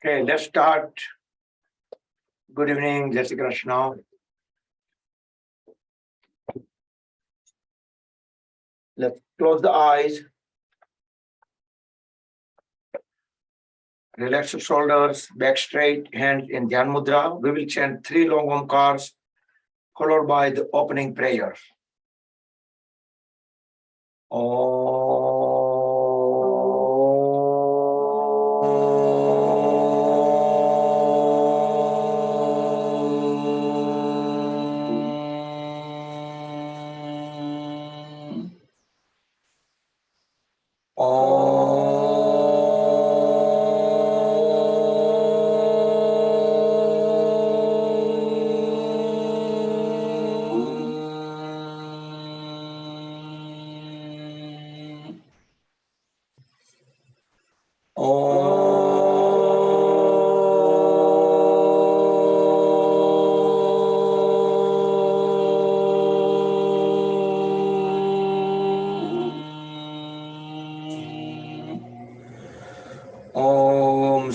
Okay, let's start. Good evening, Jai Shri Krishna. Let's close the eyes. Relax the shoulders, back straight, hands in Dhyan Mudra. We will chant 3 long Omkars, followed by the opening prayer.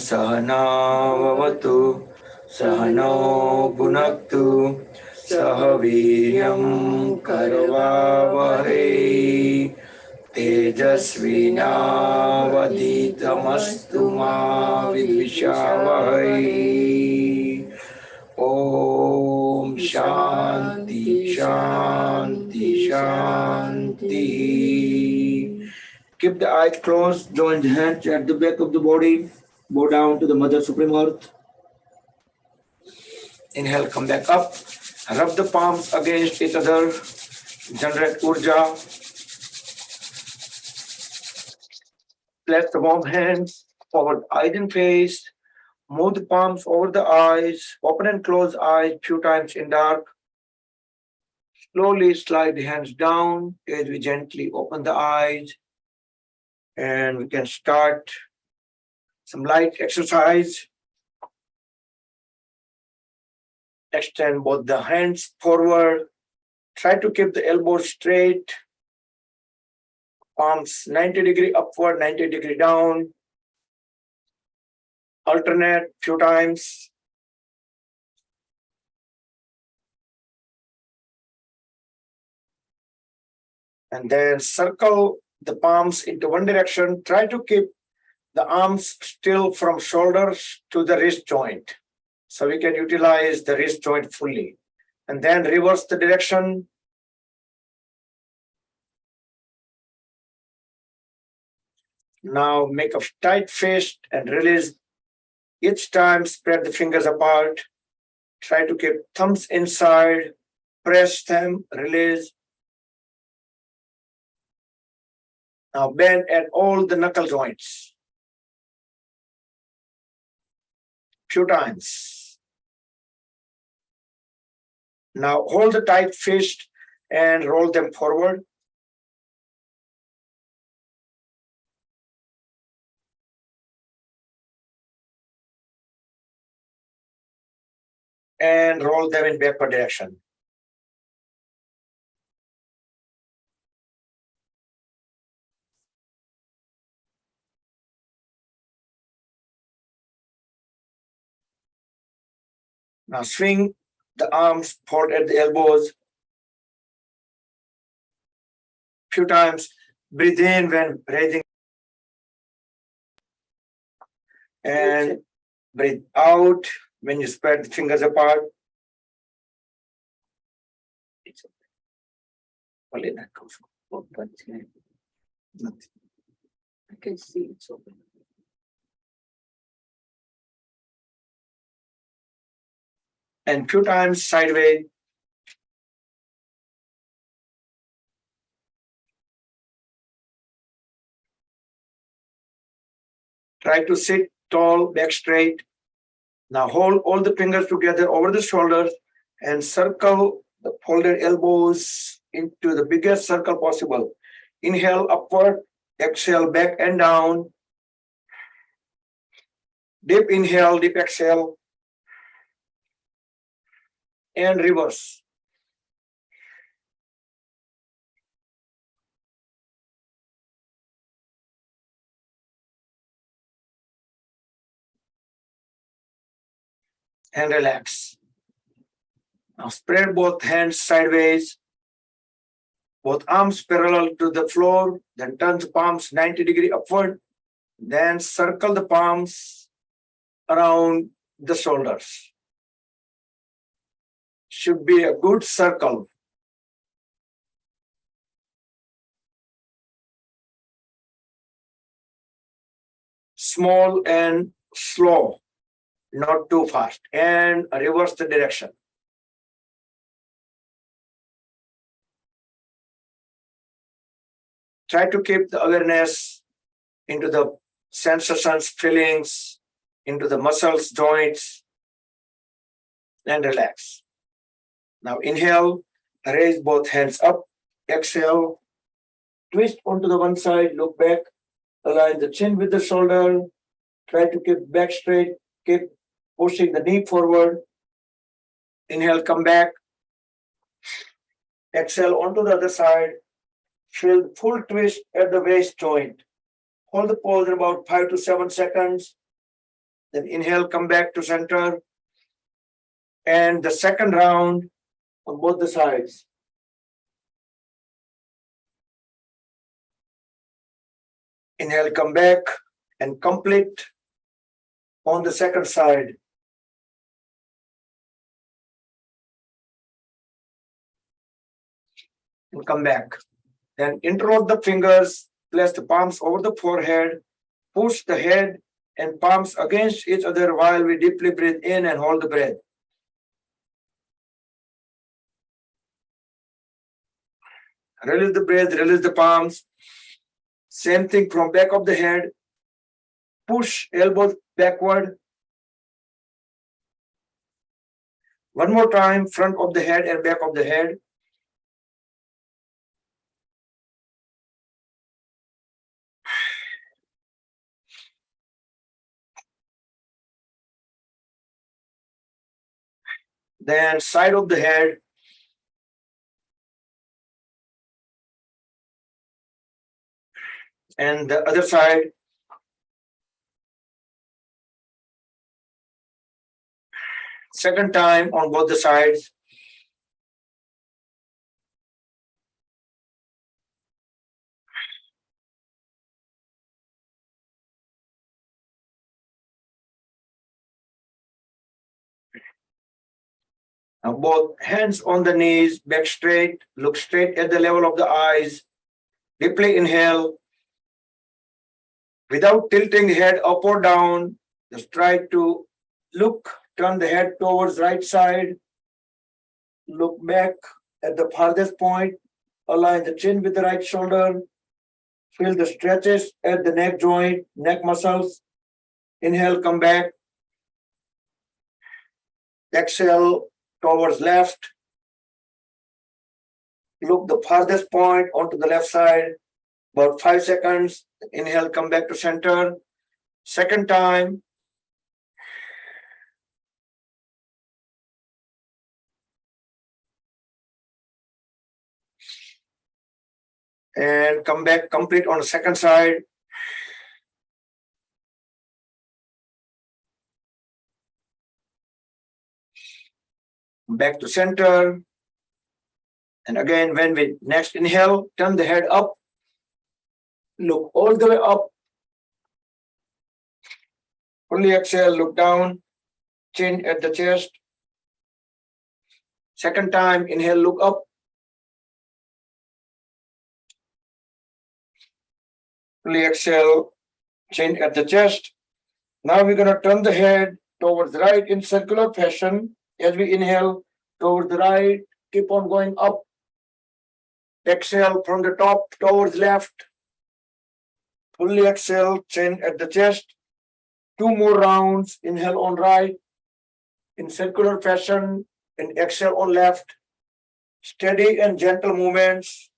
Sahana vavatu, sahano bhunaktu, sahaviryam karavavahe, tejasvinavaditamastu ma vidvishavahe. Om Shanti Shanti Shanti. Keep the eyes closed, join the hands at the back of the body. Bow down to the Mother Supreme Earth. Inhale, come back up. Rub the palms against each other. Generate Urja. Place the warm hands forward, eyes in face. Move the palms over the eyes. Open and close eyes few times in dark. Slowly slide the hands down as we gently open the eyes. And we can start some light exercise. Extend both the hands forward. Try to keep the elbows straight. Palms 90 degree upward, 90 degree down. Alternate few times. And then circle the palms into one direction. Try to keep the arms still from shoulders to the wrist joint. So we can utilize the wrist joint fully. And then reverse the direction. Now make a tight fist and release. Each time spread the fingers apart. Try to keep thumbs inside. Press them, release. Now bend at all the knuckle joints. Few times. Now hold the tight fist and roll them forward. And roll them in backward direction. Now swing the arms forward at the elbows. Few times. Breathe in when raising. And breathe out when you spread the fingers apart. It's only that goes open. Nothing. I can see it's open. And few times sideways. Try to sit tall, back straight. Now hold all the fingers together over the shoulders and circle the folded elbows into the biggest circle possible. Inhale upward, Exhale, back and down. Deep inhale, deep exhale. And reverse. And relax. Now spread both hands sideways, both arms parallel to the floor, then turn the palms 90-degree upward, then circle the palms around the shoulders. Should be a good circle. Small and slow, not too fast, and reverse the direction. Try to keep the awareness into the sensations, feelings, into the muscles, joints, and relax. Now inhale, raise both hands up, exhale, twist onto the one side, look back, align the chin with the shoulder, try to keep back straight, keep pushing the knee forward. Inhale, come back, exhale onto the other side, feel full twist at the waist joint. Hold the pose in about 5 to 7 seconds. Then inhale, come back to center. And the second round on both the sides. Inhale, come back and complete on the second side. And come back. Then interlock the fingers, place the palms over the forehead, push the head and palms against each other while we deeply breathe in and hold the breath. Release the breath, release the palms. Same thing from back of the head. Push elbows backward. One more time, front of the head and back of the head. Then side of the head. And the other side. Second time on both the sides. Now both hands on the knees, back straight, look straight at the level of the eyes. Deeply inhale. Without tilting the head up or down, just try to look, turn the head towards right side. Look back at the farthest point. Align the chin with the right shoulder. Feel the stretches at the neck joint, neck muscles. Inhale, come back. Exhale towards left. Look the farthest point onto the left side. About 5 seconds. Inhale, come back to center. Second time. And come back, complete on the second side. Back to center. And again, when we next inhale, turn the head up. Look all the way up. Fully exhale, look down. Chin at the chest. Second time, inhale, look up. Fully exhale, chin at the chest. Now we're going to turn the head towards the right in circular fashion. As we inhale towards the right, keep on going up. Exhale from the top towards left. Fully exhale, chin at the chest. 2 more rounds. Inhale on right in circular fashion and exhale on left. Steady and gentle movements.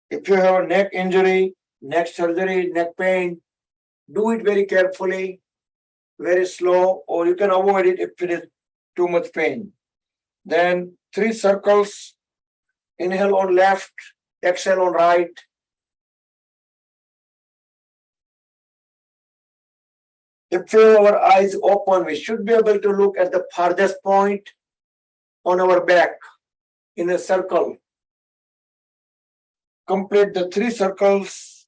If you have a neck injury, neck surgery, neck pain, do it very carefully, very slow, or you can avoid it if it is too much pain. Then 3 circles, inhale on left, exhale on right. If our eyes open, we should be able to look at the farthest point on our back in a circle. Complete the 3 circles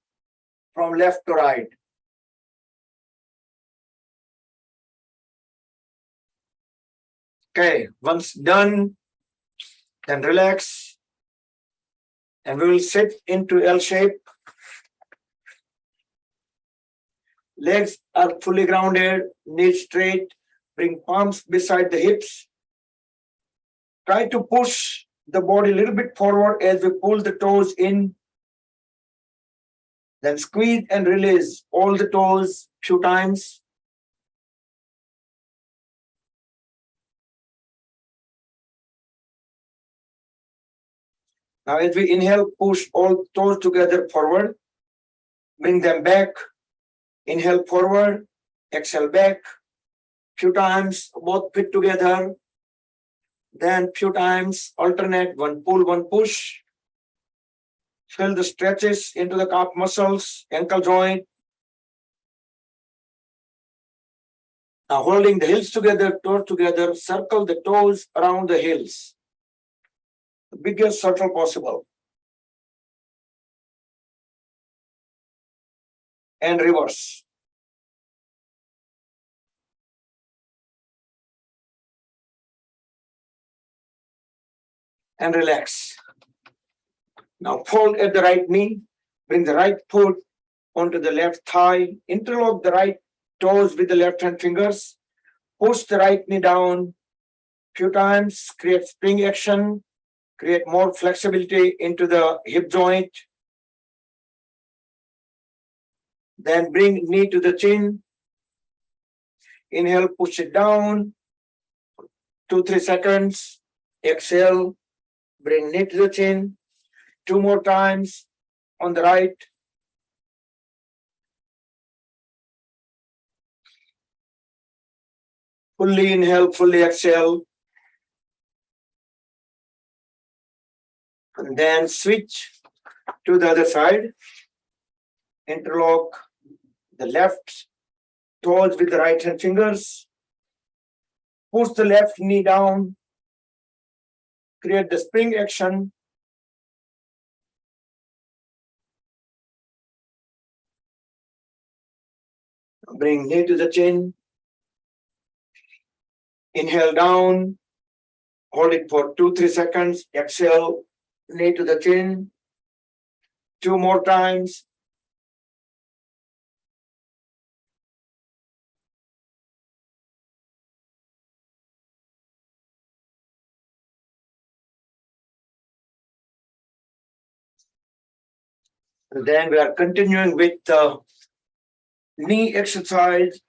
from left to right. Okay, once done, then relax. And we will sit into L shape. Legs are fully grounded, knees straight. Bring palms beside the hips. Try to push the body a little bit forward as we pull the toes in. Then squeeze and release all the toes few times. Now as we inhale, push all toes together forward. Bring them back. Inhale forward, exhale back. Few times, both feet together. Then few times, alternate, one pull, one push. Feel the stretches into the calf muscles, ankle joint. Now holding the heels together, toes together, circle the toes around the heels. The biggest circle possible. And reverse. And relax. Now fold at the right knee, bring the right foot onto the left thigh, interlock the right toes with the left hand fingers, push the right knee down few times, create spring action, create more flexibility into the hip joint. Then bring knee to the chin. Inhale, push it down. 2-3 seconds. Exhale, bring knee to the chin. 2 more times on the right. Fully inhale, fully exhale. And then switch to the other side. Interlock the left toes with the right hand fingers. Push the left knee down. Create the spring action. Bring knee to the chin. Inhale down. Hold it for 2-3 seconds. Exhale, knee to the chin. 2 more times. And then we are continuing with the knee exercise,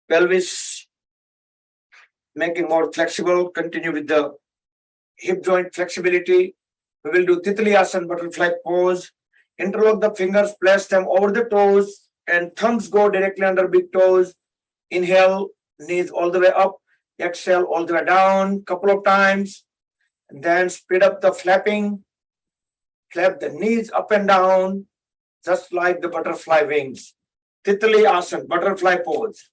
pelvis, making more flexible. Continue with the hip joint flexibility. We will do Titliasana butterfly pose. Interlock the fingers, place them over the toes, and thumbs go directly under big toes. Inhale, knees all the way up. Exhale, all the way down. Couple of times. And then speed up the flapping. Flap the knees up and down, just like the butterfly wings. Titliasana, butterfly pose.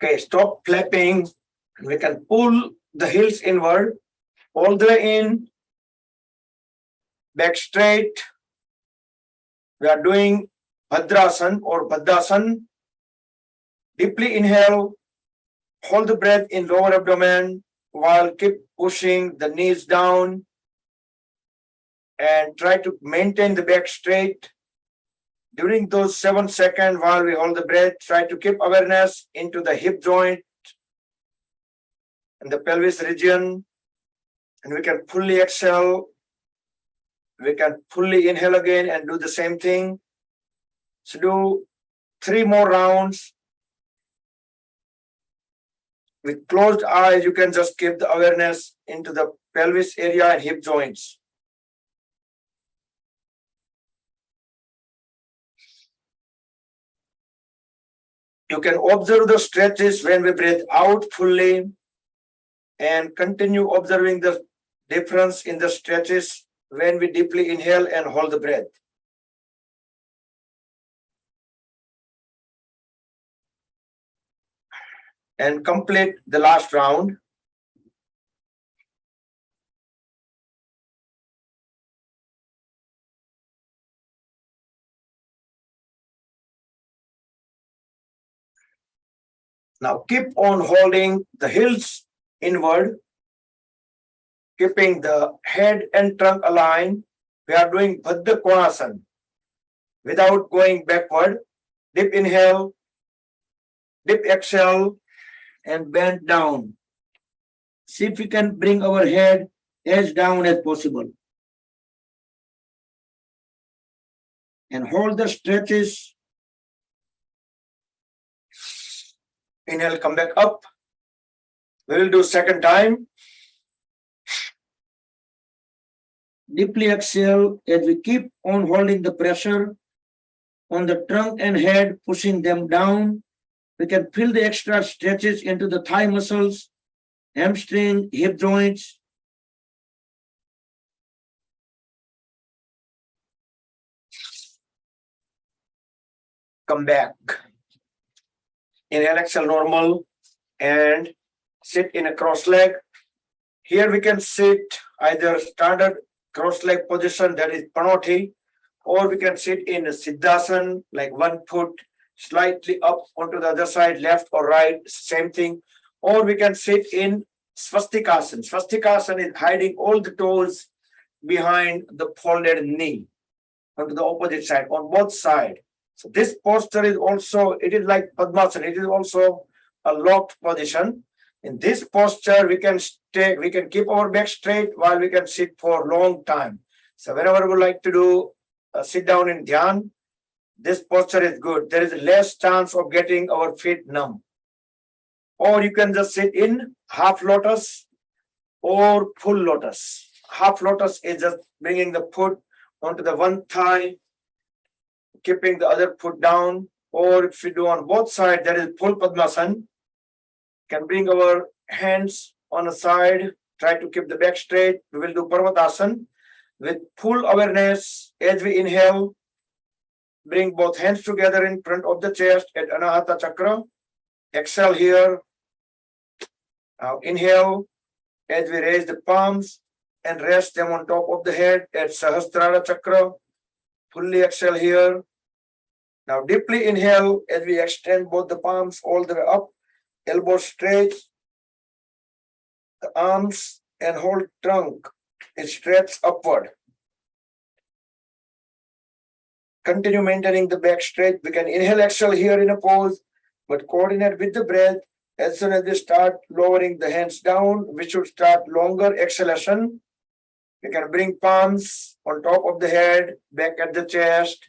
Okay, stop flapping. We can pull the heels inward, all the way in, back straight. We are doing Bhadrasana or Bhadrasana. Deeply inhale, hold the breath in lower abdomen while keep pushing the knees down and try to maintain the back straight. During those 7 seconds while we hold the breath, try to keep awareness into the hip joint and the pelvis region. And we can fully exhale. We can fully inhale again and do the same thing. So do 3 more rounds. With closed eyes, you can just keep the awareness into the pelvis area and hip joints. You can observe the stretches when we breathe out fully and continue observing the difference in the stretches when we deeply inhale and hold the breath. And complete the last round. Now keep on holding the heels inward, keeping the head and trunk aligned. We are doing Bhadrasana without going backward. Deep inhale, deep exhale, and bend down. See if we can bring our head as down as possible. And hold the stretches. Inhale, come back up. We will do second time. Deeply exhale as we keep on holding the pressure on the trunk and head, pushing them down. We can feel the extra stretches into the thigh muscles, hamstring, hip joints. Come back. Inhale, exhale, normal, and sit in a cross leg. Here we can sit either standard cross leg position, that is Panoti, or we can sit in a Siddhasana, like 1 foot slightly up onto the other side, left or right, same thing. Or we can sit in Swastikasana. Swastikasana is hiding all the toes behind the folded knee onto the opposite side, on both sides. So this posture is also, it is like Padmasana, it is also a locked position. In this posture, we can keep our back straight while we can sit for a long time. So whenever we like to do sit down in Dhyan, this posture is good. There is less chance of getting our feet numb. Or you can just sit in half lotus or full lotus. Half lotus is just bringing the foot onto the one thigh, keeping the other foot down. Or if we do on both sides, that is full Padmasana. Can bring our hands on the side, try to keep the back straight. We will do Parvatasana with full awareness. As we inhale, bring both hands together in front of the chest at Anahata Chakra. Exhale here. Now inhale as we raise the palms and rest them on top of the head at Sahasrara Chakra. Fully exhale here. Now deeply inhale as we extend both the palms all the way up. Elbows straight, the arms and whole trunk is stretched upward. Continue maintaining the back straight. We can inhale, exhale here in a pose, but coordinate with the breath. As soon as we start lowering the hands down, we should start longer exhalation. We can bring palms on top of the head, back at the chest,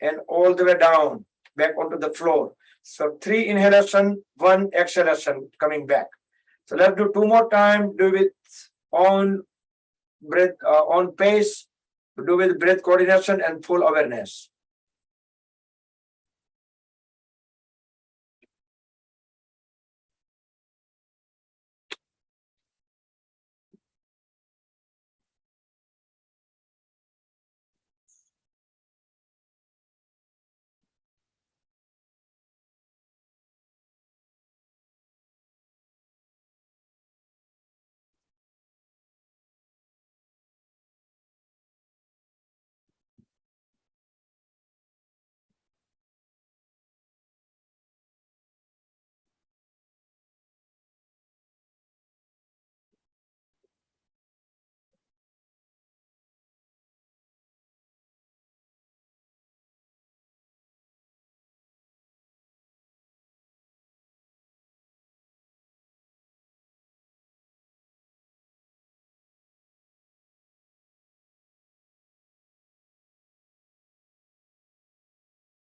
and all the way down, back onto the floor. So 3 inhalation, 1 exhalation coming back. So let's do 2 more times. Do with on breath, on pace. Do with breath coordination and full awareness.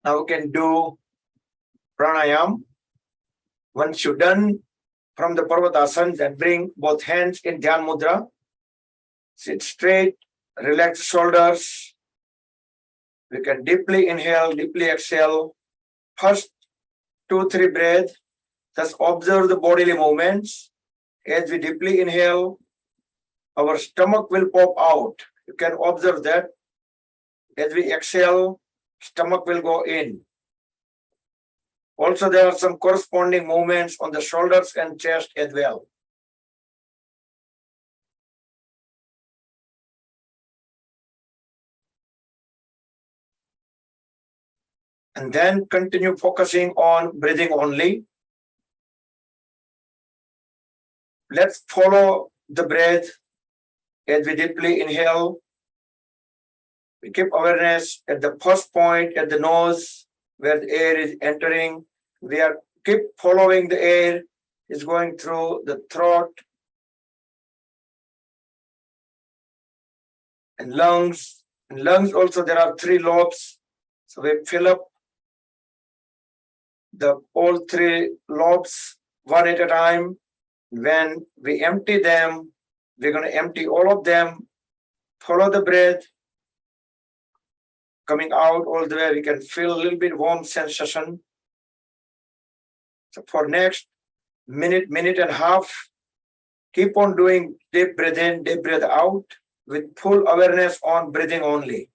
Now we can do pranayama. Once you're done from the Parvatasana, then bring both hands in Dhyan Mudra. Sit straight, relax shoulders. We can deeply inhale, deeply exhale. First 2-3 breaths. Just observe the bodily movements. As we deeply inhale, our stomach will pop out. You can observe that. As we exhale, stomach will go in. Also, there are some corresponding movements on the shoulders and chest as well. And then continue focusing on breathing only. Let's follow the breath as we deeply inhale. We keep awareness at the first point at the nose where the air is entering. We are keep following the air is going through the throat and lungs. In lungs also there are 3 lobes. So we fill up all 3 lobes one at a time. When we empty them, we're going to empty all of them. Follow the breath coming out all the way. We can feel a little bit warm sensation. So for next minute and a half, keep on doing deep breath in, deep breath out with full awareness on breathing only.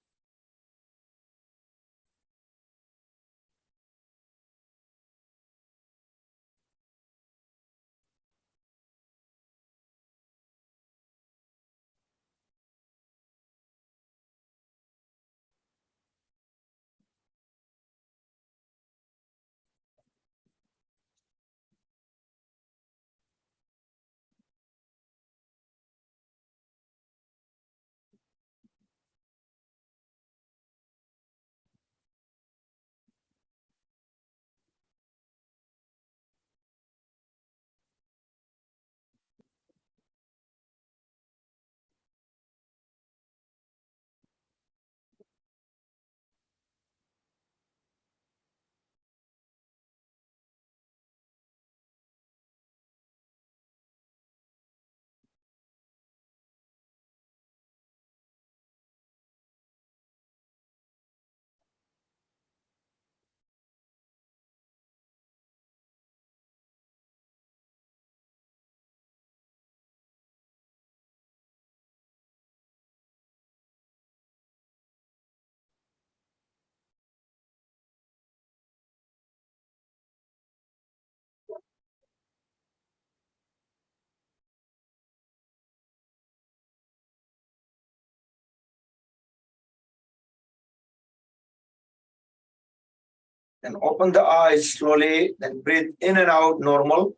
Then open the eyes slowly, then breathe in and out normal.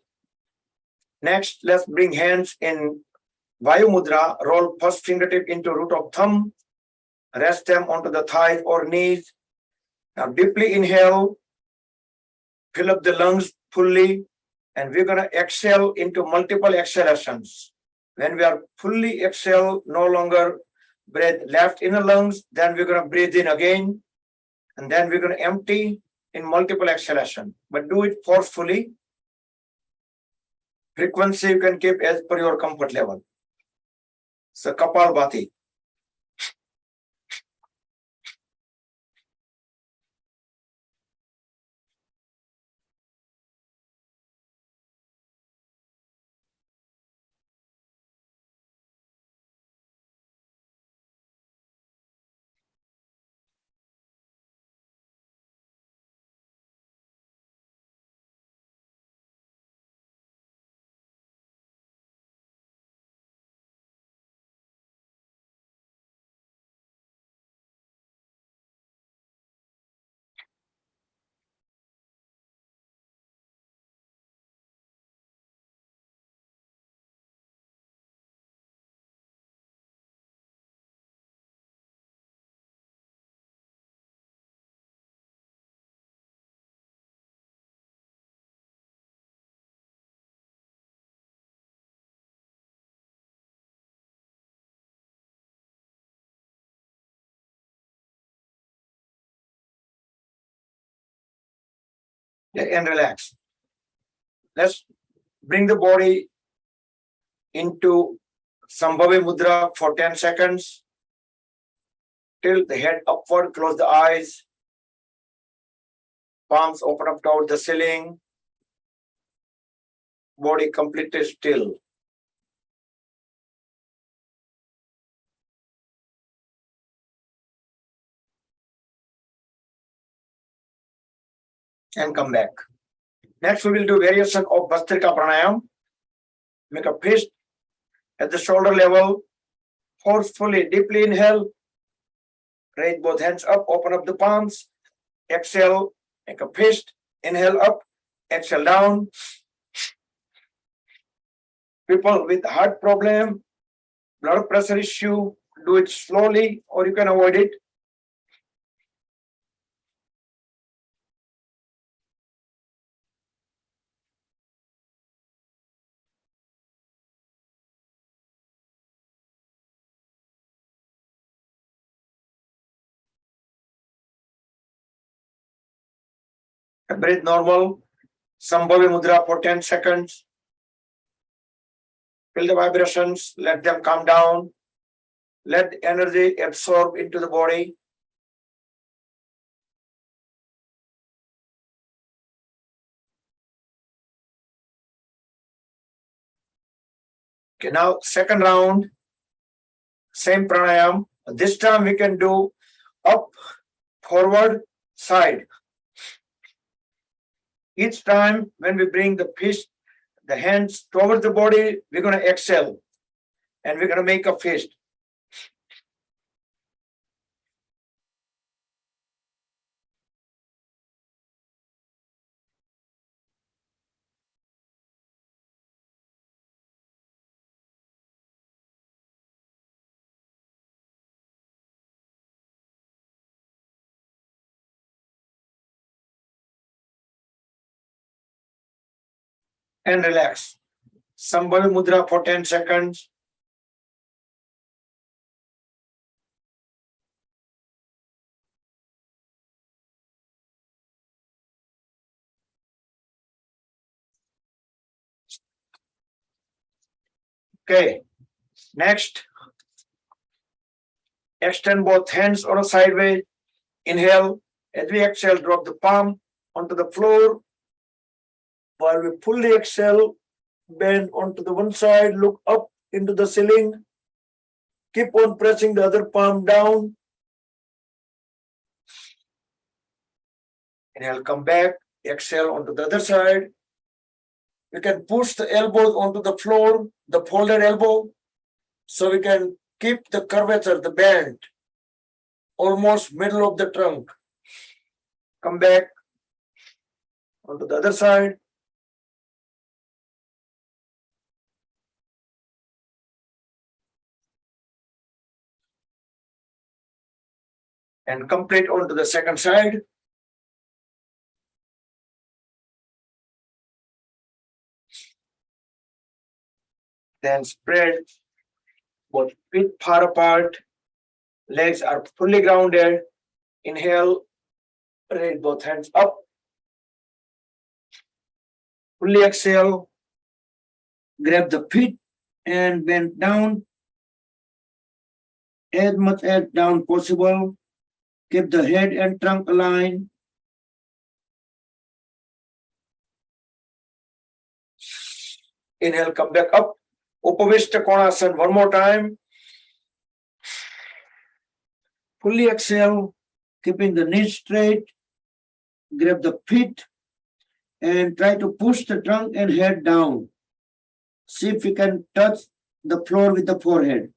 Next, let's bring hands in Vayu Mudra. Roll first fingertip into root of thumb. Rest them onto the thighs or knees. Now deeply inhale. Fill up the lungs fully. And we're going to exhale into multiple exhalations. When we are fully exhale, no longer breathe left in the lungs, then we're going to breathe in again. And then we're going to empty in multiple exhalation. But do it forcefully. Frequency you can keep as per your comfort level. So Kapalbhati. and relax. Let's bring the body into Sambhavi Mudra for 10 seconds. Tilt the head upward, close the eyes. Palms open up toward the ceiling. Body completely still. And come back. Next, we will do variation of Bhastrika Pranayama. Make a fist at the shoulder level. Forcefully, deeply inhale. Raise both hands up, open up the palms. Exhale, make a fist. Inhale up, exhale down. People with heart problem, blood pressure issue, do it slowly or you can avoid it. Breathe normal. Sambhavi Mudra for 10 seconds. Feel the vibrations, let them calm down. Let the energy absorb into the body. Okay, now second round, same pranayam. This time we can do up, forward, side. Each time when we bring the fist, the hands towards the body, we're going to exhale and we're going to make a fist. And relax. Sambhavi Mudra for 10 seconds. Okay, next, extend both hands on a sideways. Inhale. As we exhale, drop the palm onto the floor. While we fully exhale, bend onto the one side, look up into the ceiling. Keep on pressing the other palm down. Inhale, come back, exhale onto the other side. We can push the elbows onto the floor, the folded elbow, so we can keep the curvature, the bend, almost middle of the trunk. Come back onto the other side. And complete onto the second side. Then spread both feet far apart. Legs are fully grounded. Inhale, raise both hands up. Fully exhale. Grab the feet and bend down as much as down possible. Keep the head and trunk aligned. Inhale, come back up. Upavishta Konasana one more time. Fully exhale, keeping the knees straight. Grab the feet and try to push the trunk and head down. See if you can touch the floor with the forehead.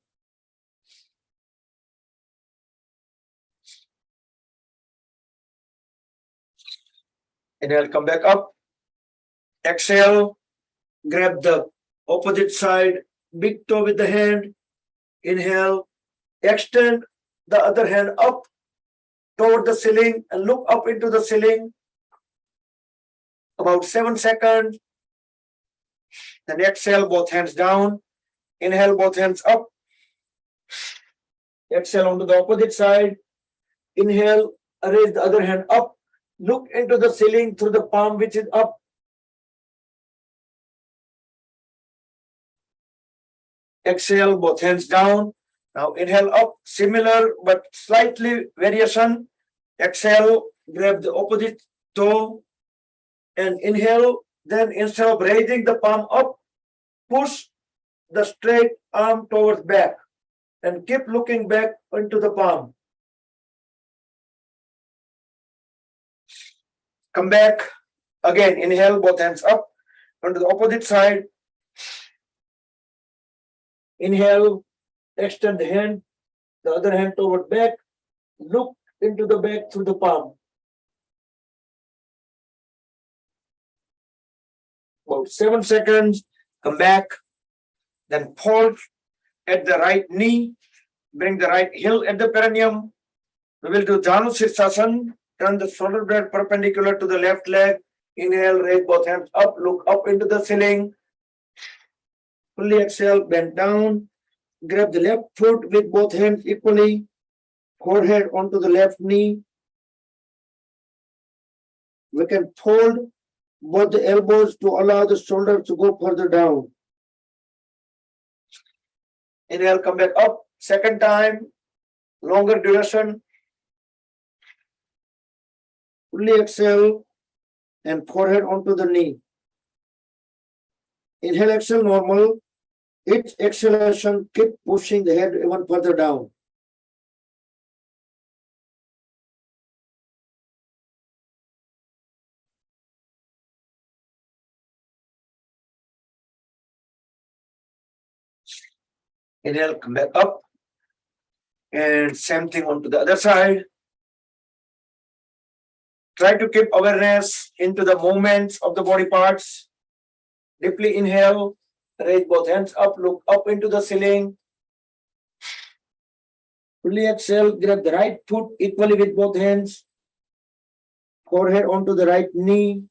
Inhale, come back up. Exhale, grab the opposite side, big toe with the hand. Inhale, extend the other hand up toward the ceiling and look up into the ceiling. About 7 seconds. Then exhale, both hands down. Inhale, both hands up. Exhale onto the opposite side. Inhale, raise the other hand up. Look into the ceiling through the palm which is up. Exhale, both hands down. Now inhale up, similar but slightly variation. Exhale, grab the opposite toe and inhale. Then instead of raising the palm up, push the straight arm towards back and keep looking back into the palm. Come back. Again, inhale, both hands up. Onto the opposite side. Inhale, extend the hand, the other hand toward back. Look into the back through the palm. About 7 seconds. Come back. Then fold at the right knee. Bring the right heel at the perineum. We will do Dhanurasana. Turn the shoulder blade perpendicular to the left leg. Inhale, raise both hands up, look up into the ceiling. Fully exhale, bend down. Grab the left foot with both hands equally. Forehead onto the left knee. We can fold both the elbows to allow the shoulders to go further down. Inhale, come back up. Second time, longer duration. Fully exhale and forehead onto the knee. Inhale, exhale, normal. Each exhalation, keep pushing the head even further down. Inhale, come back up. And same thing onto the other side. Try to keep awareness into the movements of the body parts. Deeply inhale, raise both hands up, look up into the ceiling. Fully exhale, grab the right foot equally with both hands. Forehead onto the right knee.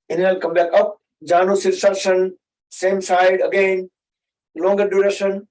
Inhale, come back up. Dhanurasana, same side again, longer duration.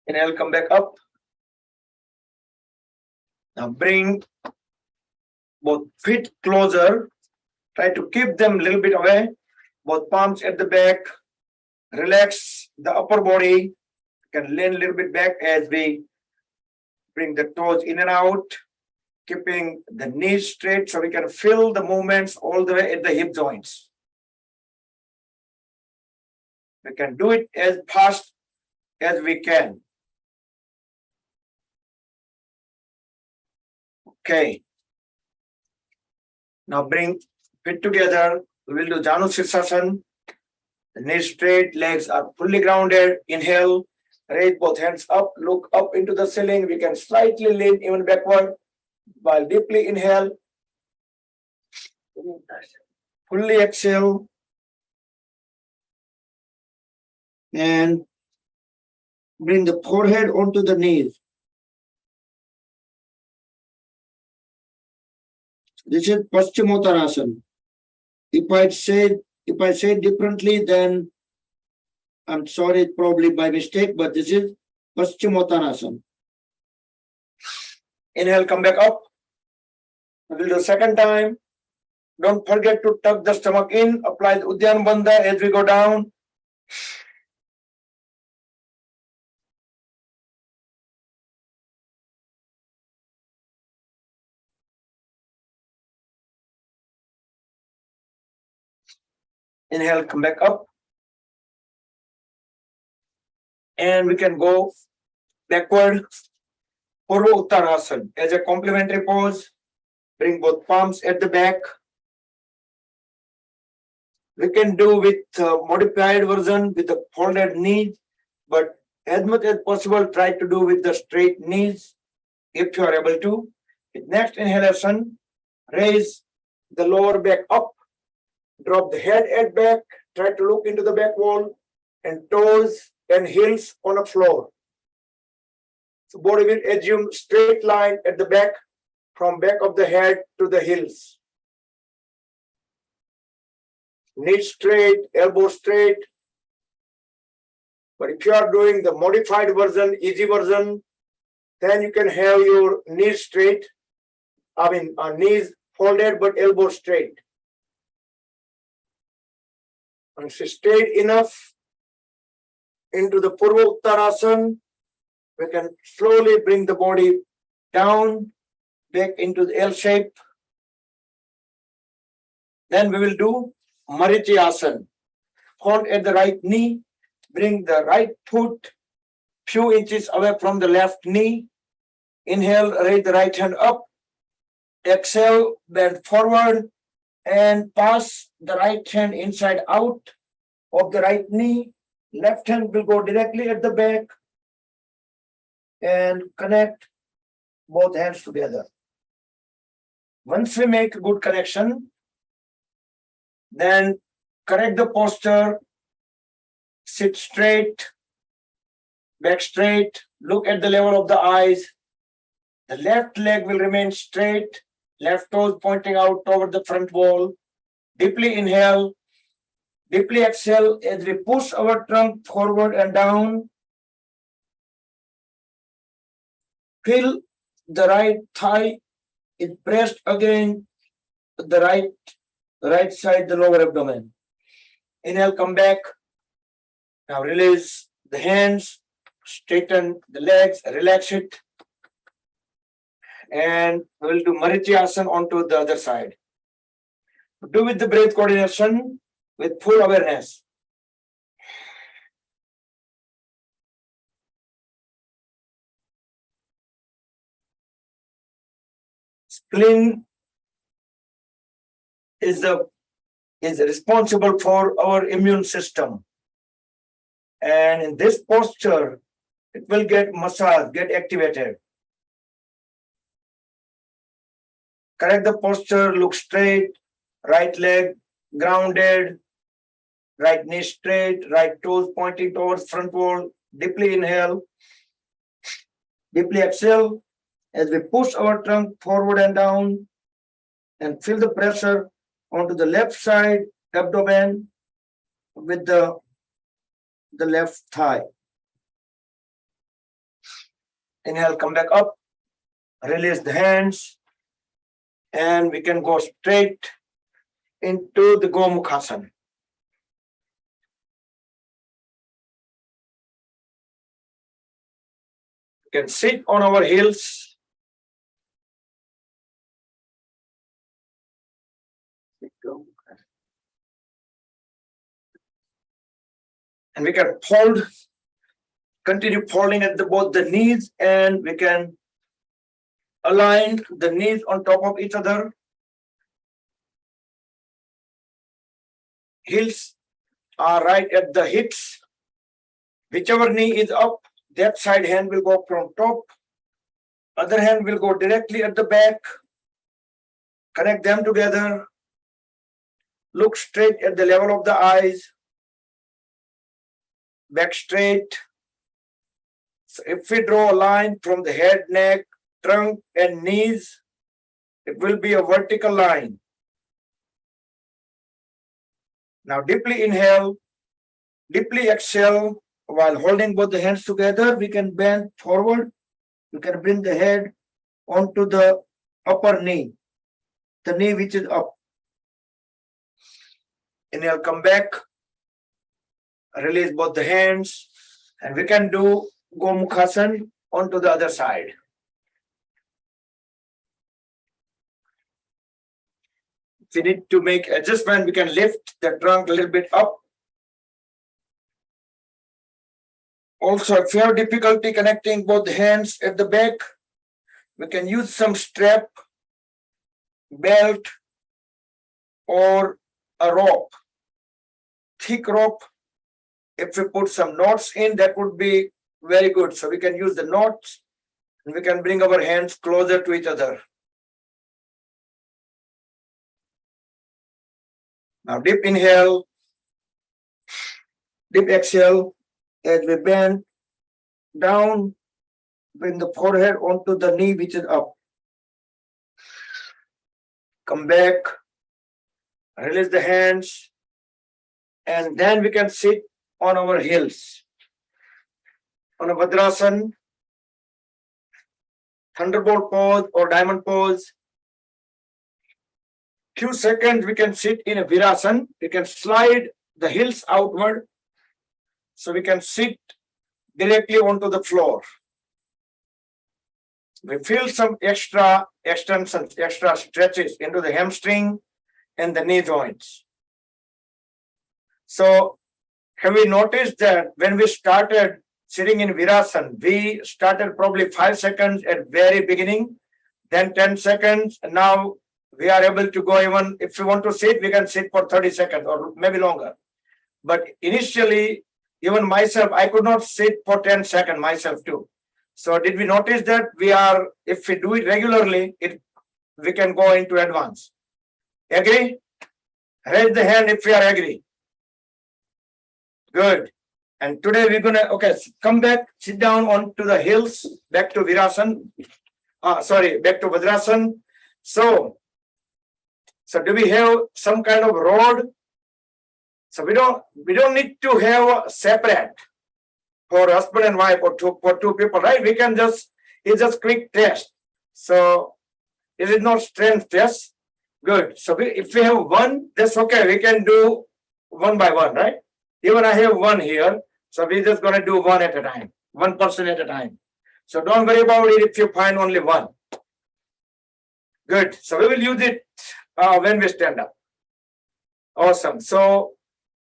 Inhale, come back up. Now bring both feet closer. Try to keep them a little bit away. Both palms at the back. Relax the upper body. You can lean a little bit back as we bring the toes in and out. Keeping the knees straight so we can feel the movements all the way at the hip joints. We can do it as fast as we can. Okay. Now bring feet together. We will do Dhanurasana. The knees straight, legs are fully grounded. Inhale, raise both hands up, look up into the ceiling. We can slightly lean even backward while deeply inhale. Fully exhale. And bring the forehead onto the knees. This is Paschimottanasana. If I say differently, then I'm sorry, probably by mistake, but this is Paschimottanasana. Inhale, come back up. We'll do the second time. Don't forget to tuck the stomach in. Apply the Uddiyana Bandha as we go down. Inhale, come back up. And we can go backward. Parvatasana as a complementary pose. Bring both palms at the back. We can do with modified version with the folded knees, but as much as possible, try to do with the straight knees. if you are able to. With next inhalation, raise the lower back up, drop the head at back, try to look into the back wall, and toes and heels on the floor. So body will assume straight line at the back, from back of the head to the heels. Knees straight, elbow straight. But if you are doing the modified version, easy version, then you can have your knees straight. Knees folded but elbow straight. And straight enough into the Parvatasana, we can slowly bring the body down, back into the L shape. Then we will do Marityasana. Hold at the right knee, bring the right foot few inches away from the left knee. Inhale, raise the right hand up. Exhale, bend forward and pass the right hand inside out of the right knee. Left hand will go directly at the back and connect both hands together. Once we make a good connection, then correct the posture, sit straight, back straight, look at the level of the eyes. The left leg will remain straight, left toes pointing out toward the front wall. Deeply inhale, deeply exhale as we push our trunk forward and down. Feel the right thigh is pressed against the right side, the lower abdomen. Inhale, come back. Now release the hands, straighten the legs, relax it. And we'll do Marityasana onto the other side. Do with the breath coordination with full awareness. Spleen is responsible for our immune system. And in this posture, it will get massaged, get activated. Correct the posture, look straight, right leg grounded, right knee straight, right toes pointing towards front wall. Deeply inhale, deeply exhale as we push our trunk forward and down, and feel the pressure onto the left side abdomen with the left thigh. Inhale, come back up, release the hands, and we can go straight into the Gomukhasana. We can sit on our heels. And we can fold, continue folding at both the knees, and we can align the knees on top of each other. Heels are right at the hips. Whichever knee is up, that side hand will go from top. Other hand will go directly at the back. Connect them together. Look straight at the level of the eyes. Back straight. So if we draw a line from the head, neck, trunk, and knees, it will be a vertical line. Now deeply inhale, deeply exhale. While holding both the hands together, we can bend forward. We can bring the head onto the upper knee, the knee which is up. Inhale, come back. Release both the hands, and we can do Gomukhasana onto the other side. If we need to make adjustment, we can lift the trunk a little bit up. Also, if you have difficulty connecting both hands at the back, we can use some strap, belt, or a rope, thick rope. If we put some knots in, that would be very good. So we can use the knots. And we can bring our hands closer to each other. Now deep inhale, deep exhale as we bend down, bring the forehead onto the knee which is up. Come back, release the hands, and then we can sit on our heels. On a Vajrasana, thunderbolt pose or diamond pose. Few seconds we can sit in a Virasana. We can slide the heels outward so we can sit directly onto the floor. We feel some extra extensions, extra stretches into the hamstring and the knee joints. So have we noticed that when we started sitting in Virasana, we started probably 5 seconds at very beginning, then 10 seconds, and now we are able to go even, if we want to sit, we can sit for 30 seconds or maybe longer. But initially, even myself, I could not sit for 10 seconds myself too. So did we notice that we are, if we do it regularly, we can go into advance. Agree? Raise the hand if we are agree. Good. And today we're gonna, okay, come back, sit down onto the heels, back to Virasana. Back to Vajrasana. So do we have some kind of rod? So we don't need to have a separate for husband and wife or for two people, right? We can just, it's just quick test. So is it not strength test? Good. So if we have one, that's okay. We can do one by one, right? Even I have one here. So we're just going to do one at a time, one person at a time. So don't worry about it if you find only one. Good. So we will use it when we stand up. Awesome. So,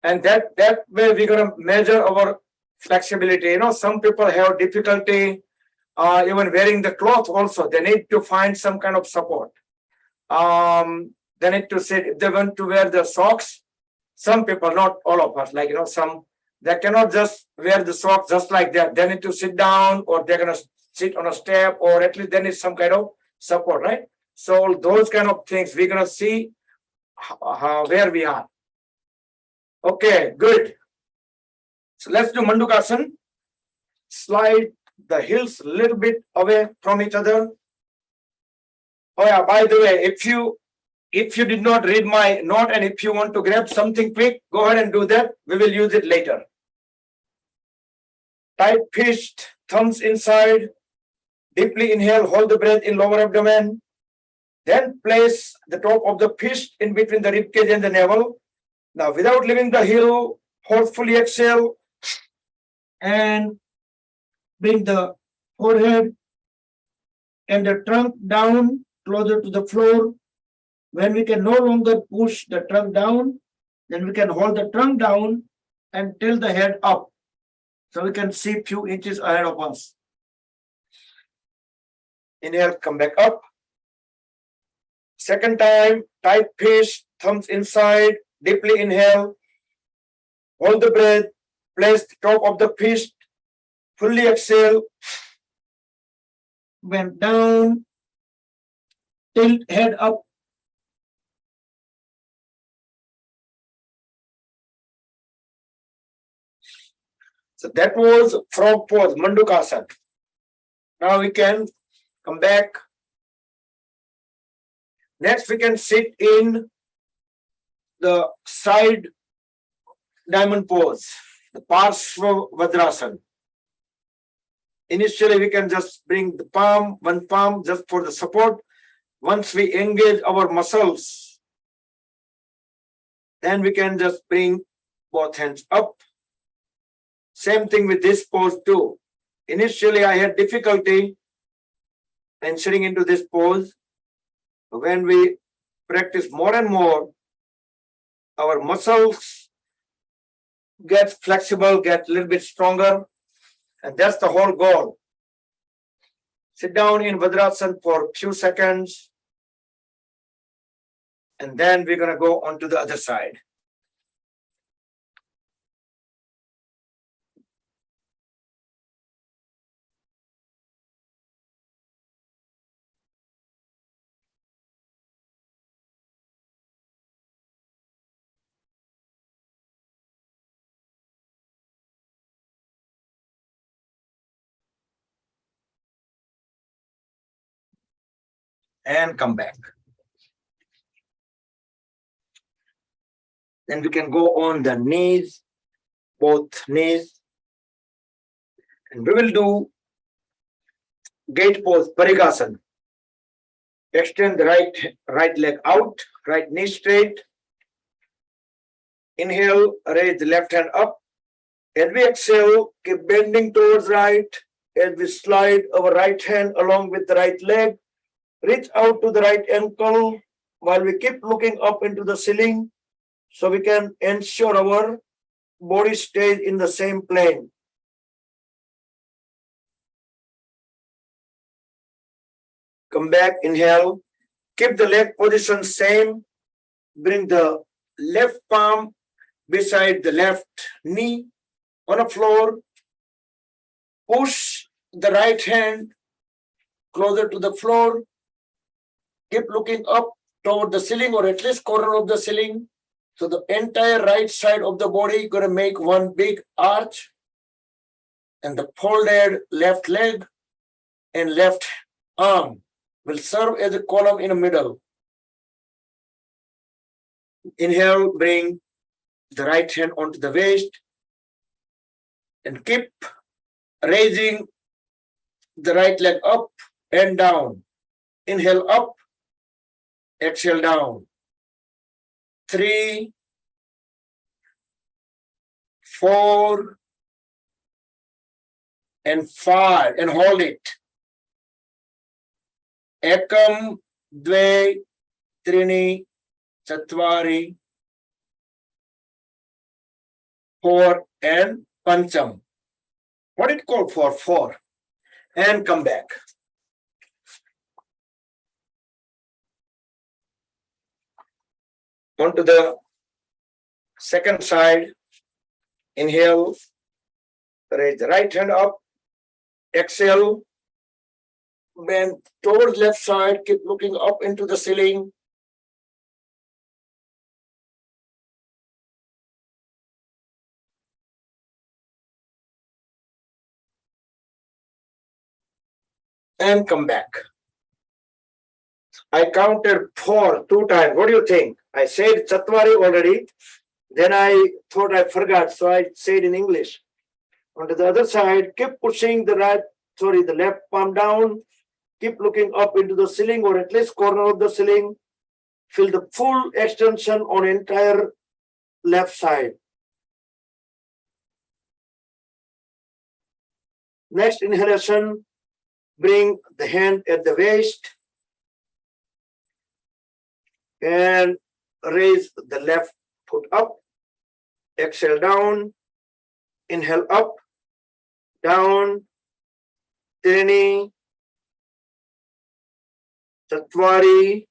and that way we're going to measure our flexibility. You know, some people have difficulty even wearing the cloth also. They need to find some kind of support. They need to sit, if they want to wear the socks, some people, not all of us, like, you know, some, they cannot just wear the socks just like that. They need to sit down or they're going to sit on a step or at least they need some kind of support, right? So those kind of things, we're going to see where we are. Okay, good. So let's do Mandukasana. Slide the heels a little bit away from each other. Oh yeah, by the way, if you did not read my note and if you want to grab something quick, go ahead and do that. We will use it later. Tight fist, thumbs inside. Deeply inhale, hold the breath in lower abdomen. Then place the top of the fist in between the ribcage and the navel. Now, without leaving the heel, forcefully exhale and bring the forehead and the trunk down closer to the floor. When we can no longer push the trunk down, then we can hold the trunk down and tilt the head up. So we can see a few inches ahead of us. Inhale, come back up. Second time, tight fist, thumbs inside, deeply inhale. Hold the breath, place the top of the fist, fully exhale. Bend down, tilt head up. So that was frog pose, Mandukasana. Now we can come back. Next, we can sit in the side diamond pose, the Parsva Vajrasana. Initially, we can just bring the palm, one palm just for the support. Once we engage our muscles, then we can just bring both hands up. Same thing with this pose too. Initially, I had difficulty in sitting into this pose. When we practice more and more, our muscles get flexible, get a little bit stronger, and that's the whole goal. Sit down in Vajrasana for a few seconds, and then we're going to go on to the other side. and come back. Then we can go on the knees, both knees. And we will do gate pose, Parikasana. Extend the right leg out, right knee straight. Inhale, raise the left hand up. As we exhale, keep bending towards right. As we slide our right hand along with the right leg, reach out to the right ankle while we keep looking up into the ceiling so we can ensure our body stays in the same plane. Come back, inhale. Keep the leg position same. Bring the left palm beside the left knee on the floor. Push the right hand closer to the floor. Keep looking up toward the ceiling or at least corner of the ceiling. So the entire right side of the body is going to make one big arch. And the folded left leg and left arm will serve as a column in the middle. Inhale, bring the right hand onto the waist and keep raising the right leg up and down. Inhale up, exhale down. 3, 4, and 5, and hold it. Ekam, dve, trini, chatvari, 4, and pancham. What it called for? 4. And come back. Onto the second side. Inhale, raise the right hand up. Exhale, bend towards left side. Keep looking up into the ceiling. And come back. I counted 4 2 times. What do you think? I said Chatwari already. Then I thought I forgot, so I said in English. On the other side, keep pushing the left palm down. Keep looking up into the ceiling or at least corner of the ceiling. Feel the full extension on entire left side. Next inhalation, bring the hand at the waist and raise the left foot up. Exhale down. Inhale up, down, trini, chatvari,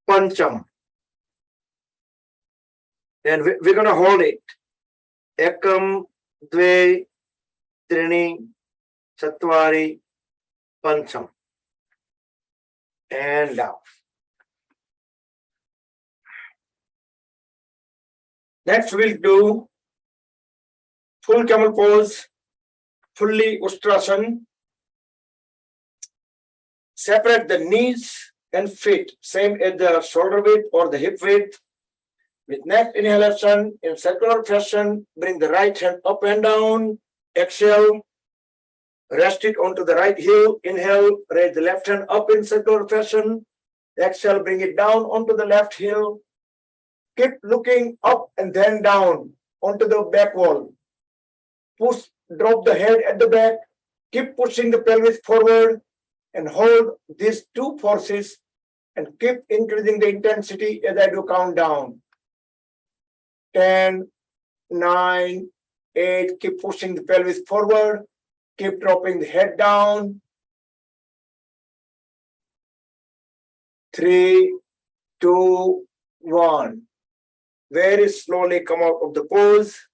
pancham. And we're going to hold it. Ekam, dve, trini, chatvari, pancham. And down. Next, we'll do full camel pose, fully Ustrasana. Separate the knees and feet, same as the shoulder width or the hip width. With next inhalation, in circular fashion, bring the right hand up and down. Exhale, rest it onto the right heel. Inhale, raise the left hand up in circular fashion. Exhale, bring it down onto the left heel. Keep looking up and then down onto the back wall. Push, drop the head at the back. Keep pushing the pelvis forward and hold these 2 forces and keep increasing the intensity as I do count down. 10, 9, 8. Keep pushing the pelvis forward. Keep dropping the head down. 3, 2, 1. Very slowly come out of the pose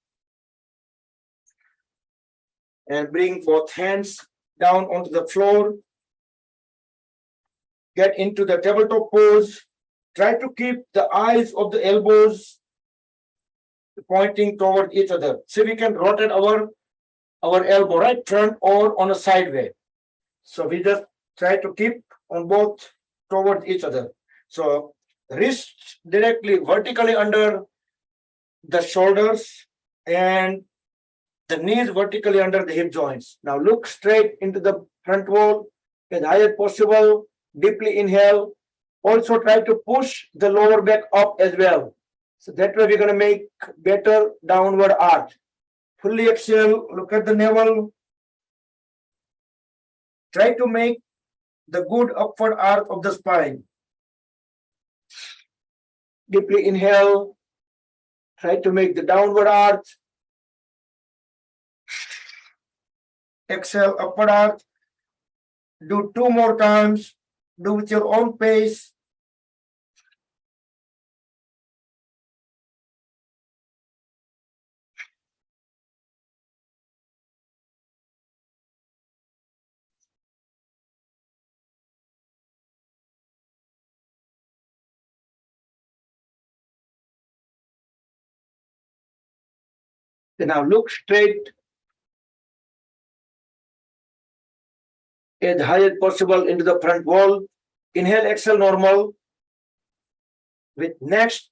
and bring both hands down onto the floor. Get into the tabletop pose. Try to keep the eyes of the elbows pointing toward each other. So we can rotate our elbow right front or on a side way. So we just try to keep on both towards each other. So wrists directly vertically under the shoulders and the knees vertically under the hip joints. Now look straight into the front wall as high as possible. Deeply inhale. Also try to push the lower back up as well. So that way we're going to make better downward arch. Fully exhale. Look at the navel. Try to make the good upward arc of the spine. Deeply inhale. Try to make the downward arch. Exhale, upward arch. Do 2 more times. Do with your own pace. Then now look straight as high as possible into the front wall. Inhale, exhale, normal. With next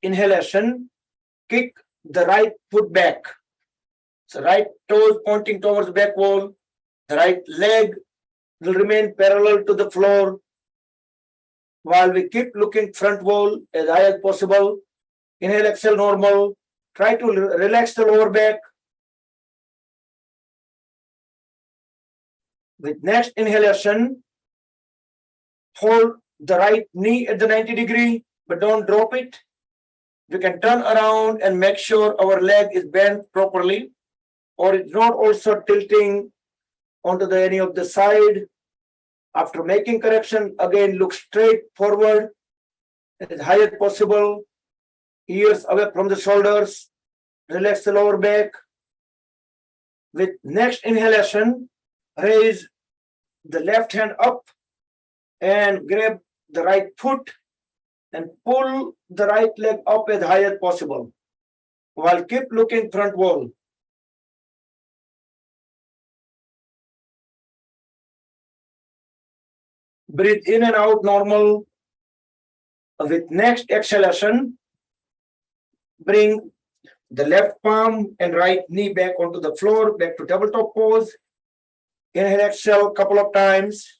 inhalation, kick the right foot back. So right toes pointing towards the back wall. The right leg will remain parallel to the floor while we keep looking front wall as high as possible. Inhale, exhale, normal. Try to relax the lower back. With next inhalation, hold the right knee at the 90 degree, but don't drop it. We can turn around and make sure our leg is bent properly, or it's not also tilting onto any of the side. After making correction, again look straight forward as high as possible, ears away from the shoulders, relax the lower back. With next inhalation, raise the left hand up and grab the right foot and pull the right leg up as high as possible while keep looking front wall. Breathe in and out normal. With next exhalation, bring the left palm and right knee back onto the floor, back to tabletop pose. Inhale, exhale a couple of times.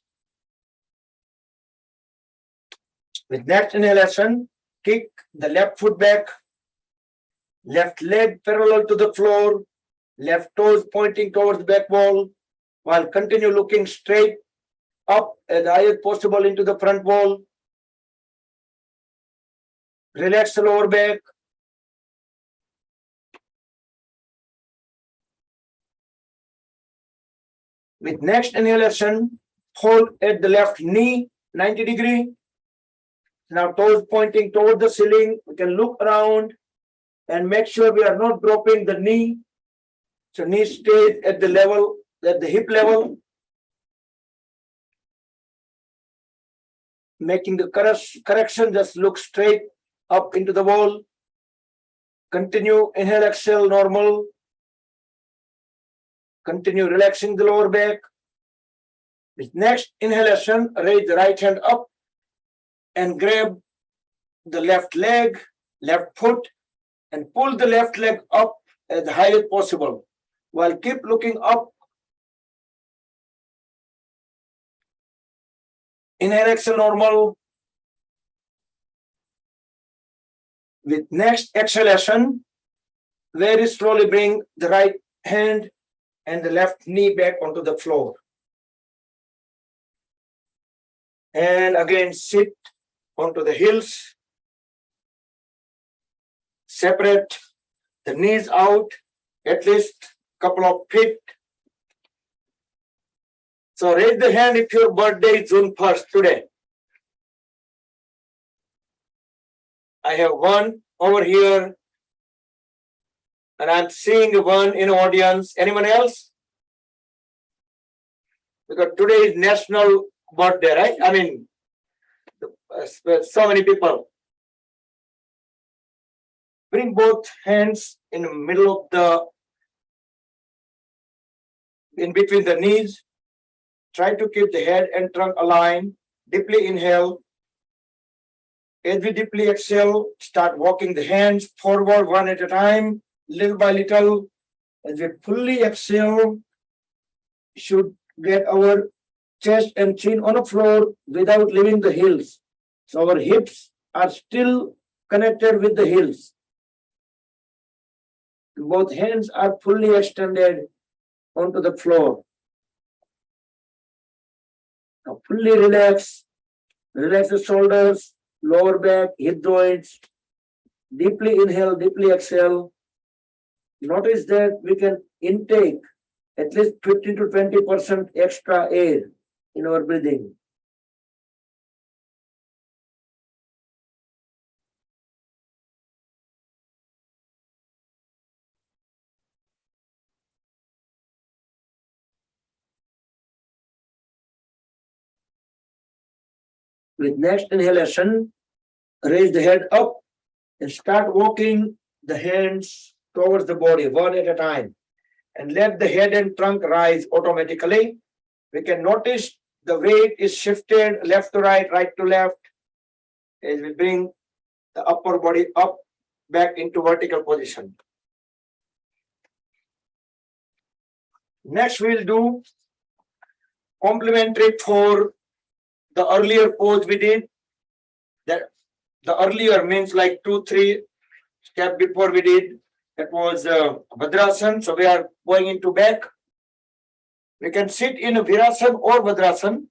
With next inhalation, kick the left foot back, left leg parallel to the floor, left toes pointing towards the back wall, while continue looking straight up as high as possible into the front wall. Relax the lower back. With next inhalation, hold at the left knee, 90 degree. Now toes pointing toward the ceiling. We can look around and make sure we are not dropping the knee. So knee stays at the level, at the hip level. Making the correction, just look straight up into the wall. Continue, inhale, exhale, normal. Continue relaxing the lower back. With next inhalation, raise the right hand up and grab the left leg, left foot, and pull the left leg up as high as possible while keep looking up. Inhale, exhale, normal. With next exhalation, very slowly bring the right hand and the left knee back onto the floor. And again, sit onto the heels. Separate the knees out, at least a couple of feet. So raise the hand if your birthday is June 1st today. I have one over here. And I'm seeing one in audience. Anyone else? Because today is national birthday, right? I mean, so many people. Bring both hands in the middle of in between the knees. try to keep the head and trunk aligned. Deeply inhale. As we deeply exhale, start walking the hands forward one at a time, little by little. As we fully exhale, should get our chest and chin on the floor without leaving the heels. So our hips are still connected with the heels. Both hands are fully extended onto the floor. Now fully relax. Relax the shoulders, lower back, hip joints. Deeply inhale, deeply exhale. Notice that we can intake at least 15 to 20% extra air in our breathing. With next inhalation, raise the head up and start walking the hands towards the body one at a time. And let the head and trunk rise automatically. We can notice the weight is shifted left to right, right to left, as we bring the upper body up back into vertical position. Next, we'll do complementary for the earlier pose we did. That the earlier means like 2-3 steps before we did. That was Vajrasana. So we are going into back. We can sit in a Virasana or Vajrasana.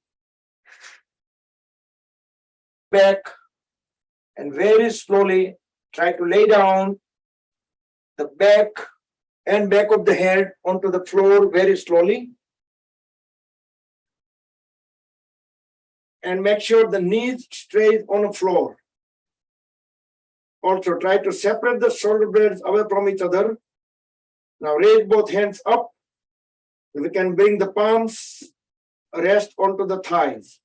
Back and very slowly try to lay down the back and back of the head onto the floor very slowly. And make sure the knees straight on the floor. Also try to separate the shoulder blades away from each other. Now raise both hands up. We can bring the palms, rest onto the thighs.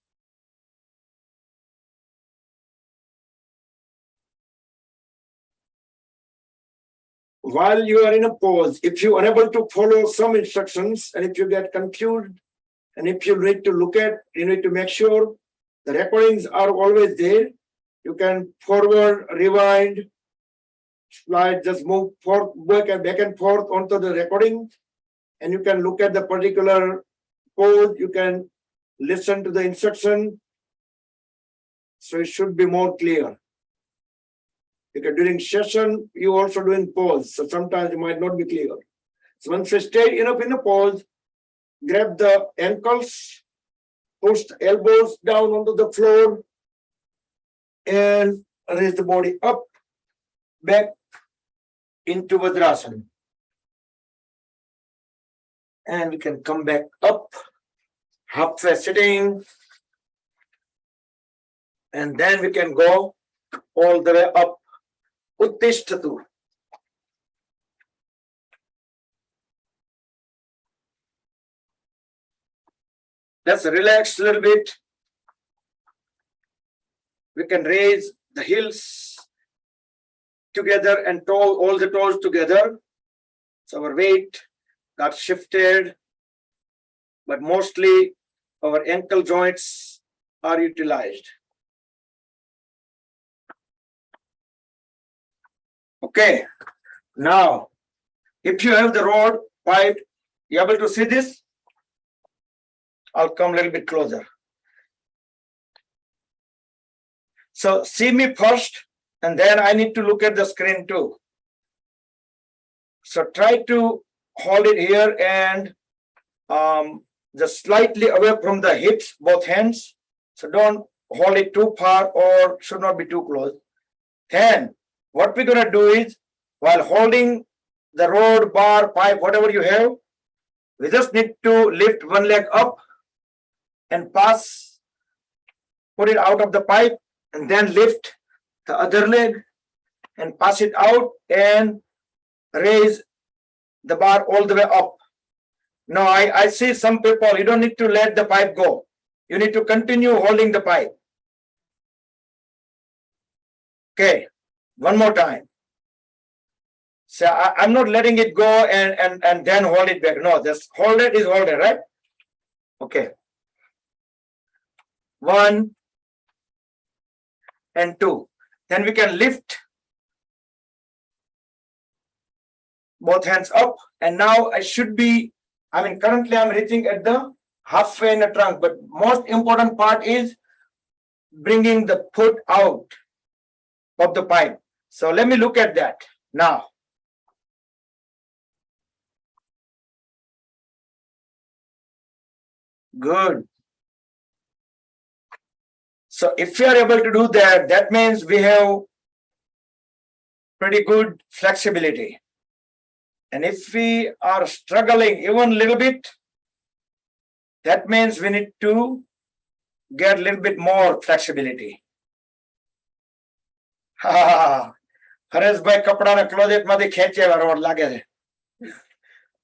While you are in a pose, if you are unable to follow some instructions and if you get confused and if you need to look at, you need to make sure the recordings are always there. You can forward, rewind, slide, just move forward, back and forth onto the recording. And you can look at the particular pose. You can listen to the instruction. So it should be more clear. Because during session, you also doing pose. So sometimes it might not be clear. So once you stay enough in the pose, grab the ankles, push the elbows down onto the floor, and raise the body up, back into Vajrasana. And we can come back up, halfway sitting, and then we can go all the way up. Uttishtatu. Let's relax a little bit. We can raise the heels together and all the toes together. So our weight got shifted, but mostly our ankle joints are utilized. Okay, now if you have the rod pipe, you able to see this? I'll come a little bit closer. So see me first, and then I need to look at the screen too. So try to hold it here and just slightly away from the hips, both hands. So don't hold it too far or should not be too close. Then what we're going to do is, while holding the rod, bar, pipe, whatever you have, we just need to lift one leg up and pass, put it out of the pipe, and then lift the other leg and pass it out and raise the bar all the way up. Now I see some people, you don't need to let the pipe go. You need to continue holding the pipe. Okay, one more time. So I'm not letting it go and then hold it back. No, just hold it is hold it, right? Okay. 1 and 2. Then we can lift both hands up. And now I should be, currently I'm reaching at the halfway in the trunk, but most important part is bringing the foot out of the pipe. So let me look at that now. Good. So if we are able to do that, that means we have pretty good flexibility. And if we are struggling even a little bit, that means we need to get a little bit more flexibility. Hareshbhai કપડાના closet માંથી ખેંચે road લાગે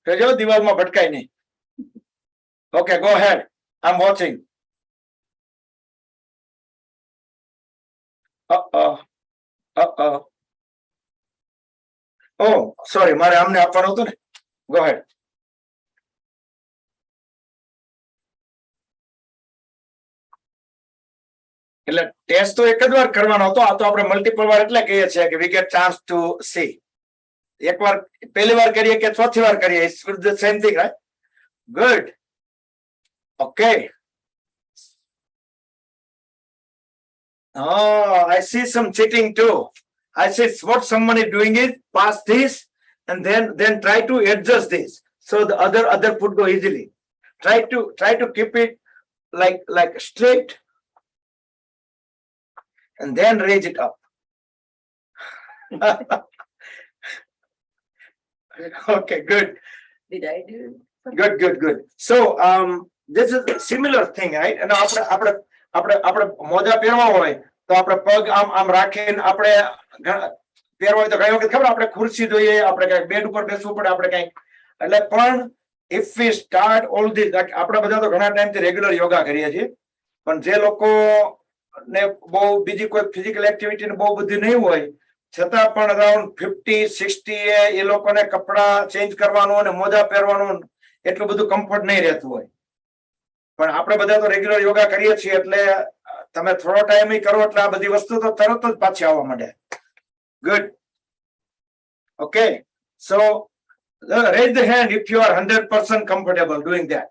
છે જો દિવાલમાં ભટકાય નહીં. Okay, go ahead. I'm watching. Oh, sorry, મારે આમને આપવાનું હતું ને. Go ahead. એટલે ટેસ્ટ તો એક જ વાર કરવાનો હતો. આ તો આપણે મલ્ટિપલ વાર એટલે કહીએ છીએ કે we get chance to see. એક વાર પહેલી વાર કરીએ કે ચોથી વાર કરીએ, it's the same thing, right? Good. Okay. Oh, I see some cheating too. I see what someone is doing is pass this and then try to adjust this so the other foot go easily. Try to keep it like straight and then raise it up. Okay, good. Did I do? Good. So this is a similar thing, right? And આપણે મોજા પહેરવા હોય તો આપણે પગ આમ રાખીને આપણે પહેરવા હોય તો ઘણી વખત ખબર આપણે ખુરશી જોઈએ, આપણે કઈ બેડ ઉપર બેસવું પડે, આપણે કઈ એટલે પણ if we start all this, આપણે બધા તો ઘણા ટાઈમથી રેગ્યુલર યોગા કરીએ છીએ, પણ જે લોકો ને બહુ બીજી કોઈ ફિઝિકલ એક્ટિવિટી ને બહુ બધી નહીં હોય છતાં પણ અરાઉન્ડ 50-60 એ લોકોને કપડા ચેન્જ કરવાનું અને મોજા પહેરવાનું એટલું બધું કમ્ફર્ટ નહીં રહેતું હોય. પણ આપણે બધા તો રેગ્યુલર યોગા કરીએ છીએ એટલે તમે થોડો ટાઈમ કરો એટલે આ બધી વસ્તુ તો તરત જ પાછી આવવા માંડે. Good. Okay. So raise the hand if you are 100% comfortable doing that.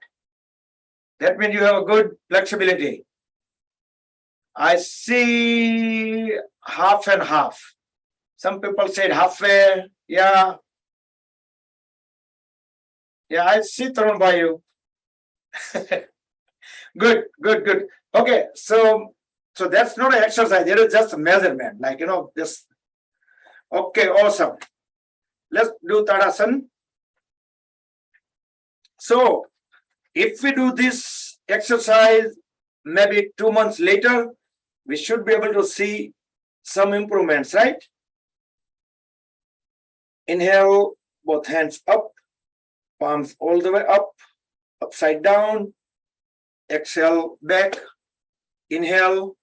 That means you have a good flexibility. I see half and half. Some people said halfway. Yeah, I see Tarun Bhayu. Good. Okay, so that's not an exercise. It is just a measurement, like this. Okay, awesome. Let's do Tadasana. So if we do this exercise maybe 2 months later, we should be able to see some improvements, right? Inhale, both hands up, palms all the way up, upside down. Exhale, back. Inhale.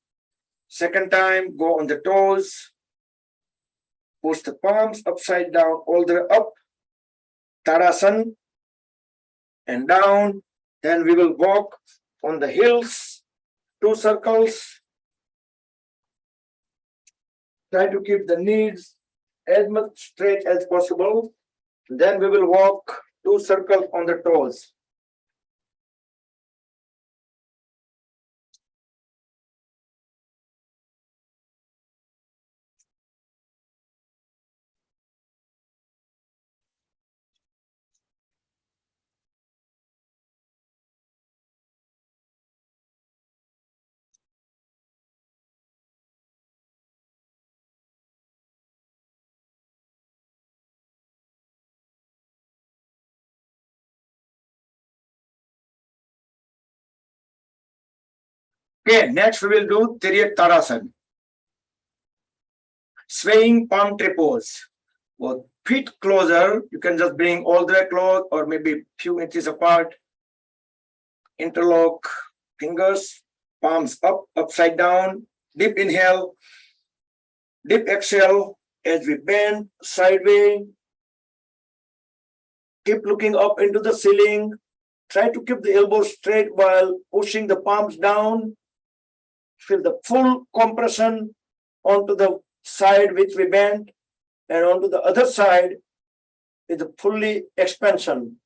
Second time, go on the toes. Push the palms upside down, all the way up. Tadasana. And down. Then we will walk on the heels. 2 circles. Try to keep the knees as much straight as possible. Then we will walk 2 circles on the toes. Okay, next we will do Tadasana. Swaying palm tree pose. Both feet closer. You can just bring all the way close or maybe few inches apart. Interlock fingers, palms up, upside down. Deep inhale, deep exhale as we bend sideways. Keep looking up into the ceiling. Try to keep the elbows straight while pushing the palms down. feel the full compression onto the side which we bend, and onto the other side is the fully expansion.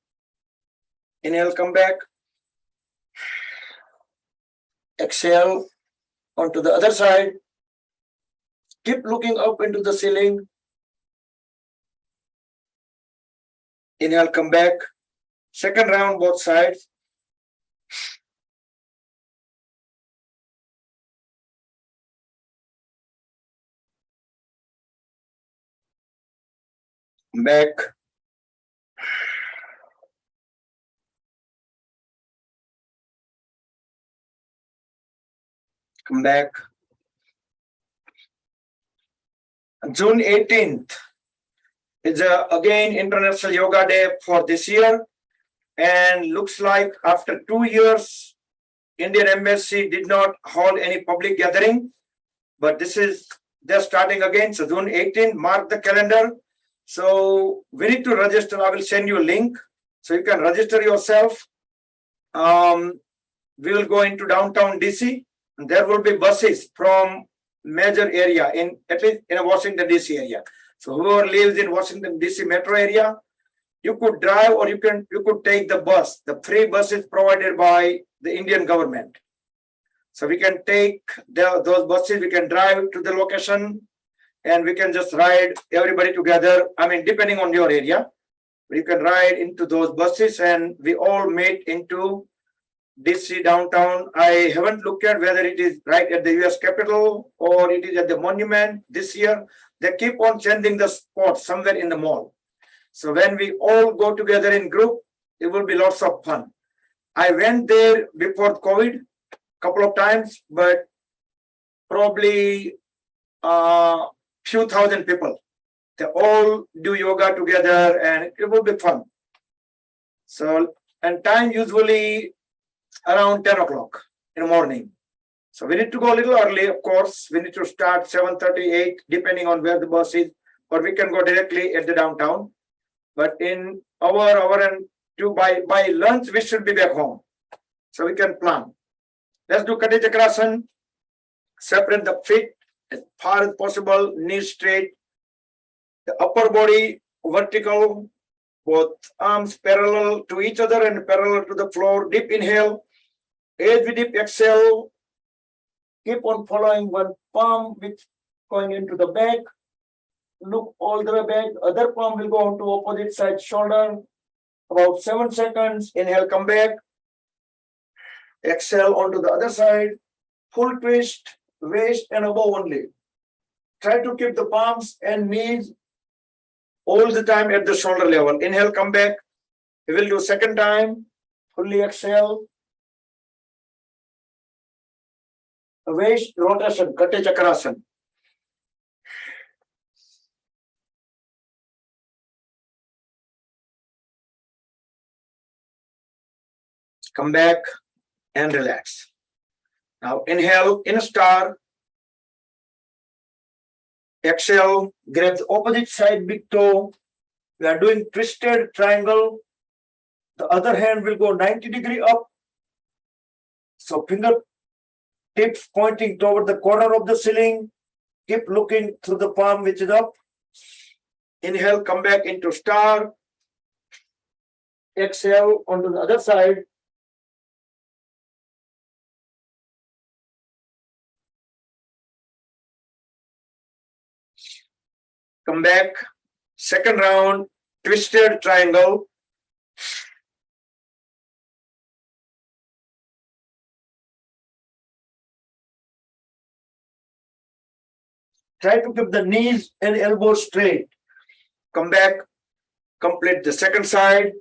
Inhale, come back. Exhale onto the other side. Keep looking up into the ceiling. Inhale, come back. Second round, both sides. Back. Come back. June 18th is again International Yoga Day for this year. And looks like after 2 years, Indian Embassy did not hold any public gathering. But they're starting again. So June 18th, mark the calendar. So we need to register. I will send you a link so you can register yourself. We will go into downtown DC. And there will be buses from major area at least in a Washington DC area. So whoever lives in Washington DC metro area, you could drive or you could take the bus. The free bus is provided by the Indian government. So we can take those buses, we can drive to the location, and we can just ride everybody together. I mean, depending on your area, you can ride into those buses and we all meet into DC downtown. I haven't looked at whether it is right at the US Capitol or it is at the monument this year. They keep on changing the spot somewhere in the mall. So when we all go together in group, it will be lots of fun. I went there before COVID couple of times, but probably few thousand people. They all do yoga together and it will be fun. So, and time usually around 10 o'clock in the morning. So we need to go a little early, of course. We need to start 7:38, depending on where the bus is, or we can go directly at the downtown. But in hour and two, by lunch, we should be back home. So we can plan. Let's do Kati Chakrasana. Separate the feet as far as possible, knees straight. The upper body vertical, both arms parallel to each other and parallel to the floor. Deep inhale. As we deep exhale, keep on following one palm which going into the back. Look all the way back. Other palm will go onto opposite side shoulder. About 7 seconds. Inhale, come back. Exhale onto the other side. Full twist, waist and above only. Try to keep the palms and knees all the time at the shoulder level. Inhale, come back. We will do second time. Fully exhale. Waist rotation, Kati Chakrasana. Come back and relax. Now inhale in a star. Exhale, grab the opposite side big toe. We are doing twisted triangle. The other hand will go 90-degree up. So finger tips pointing toward the corner of the ceiling. Keep looking through the palm which is up. Inhale, come back into star. Exhale onto the other side. Come back. Second round, twisted triangle. Try to keep the knees and elbows straight. Come back, complete the second side.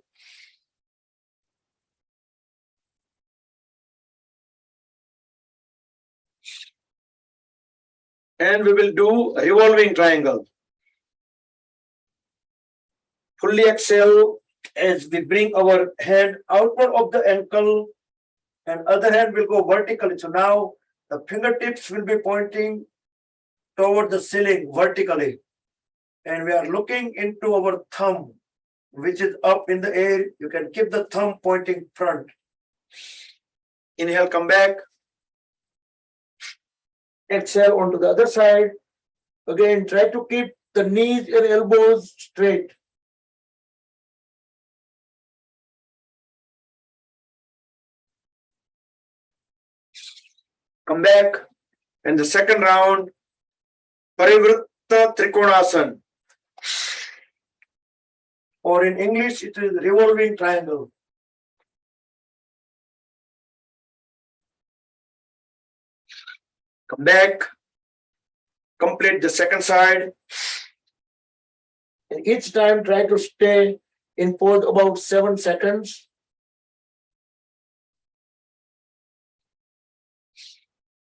And we will do revolving triangle. Fully exhale as we bring our hand outward of the ankle and other hand will go vertically. So now the fingertips will be pointing toward the ceiling vertically. And we are looking into our thumb, which is up in the air. You can keep the thumb pointing front. Inhale, come back. Exhale onto the other side. Again, try to keep the knees and elbows straight. Come back. And the second round, Parivritta Trikonasana. Or in English, it is revolving triangle. Come back. Complete the second side. And each time try to stay in pose about 7 seconds.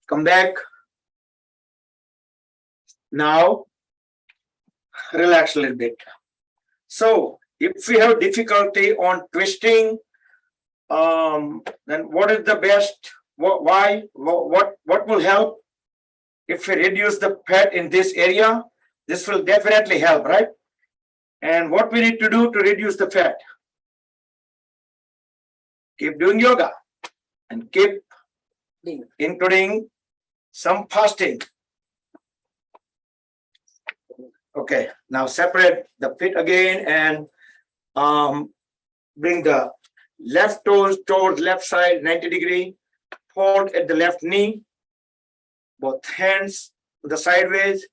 Come back. Now, relax a little bit. So, if we have difficulty on twisting, then what is the best? What will help? If we reduce the fat in this area, this will definitely help, right? And what we need to do to reduce the fat? Keep doing yoga and keep including some fasting. Okay, now separate the feet again and bring the left toes towards left side, 90 degree. Hold at the left knee. Both hands to the sideways.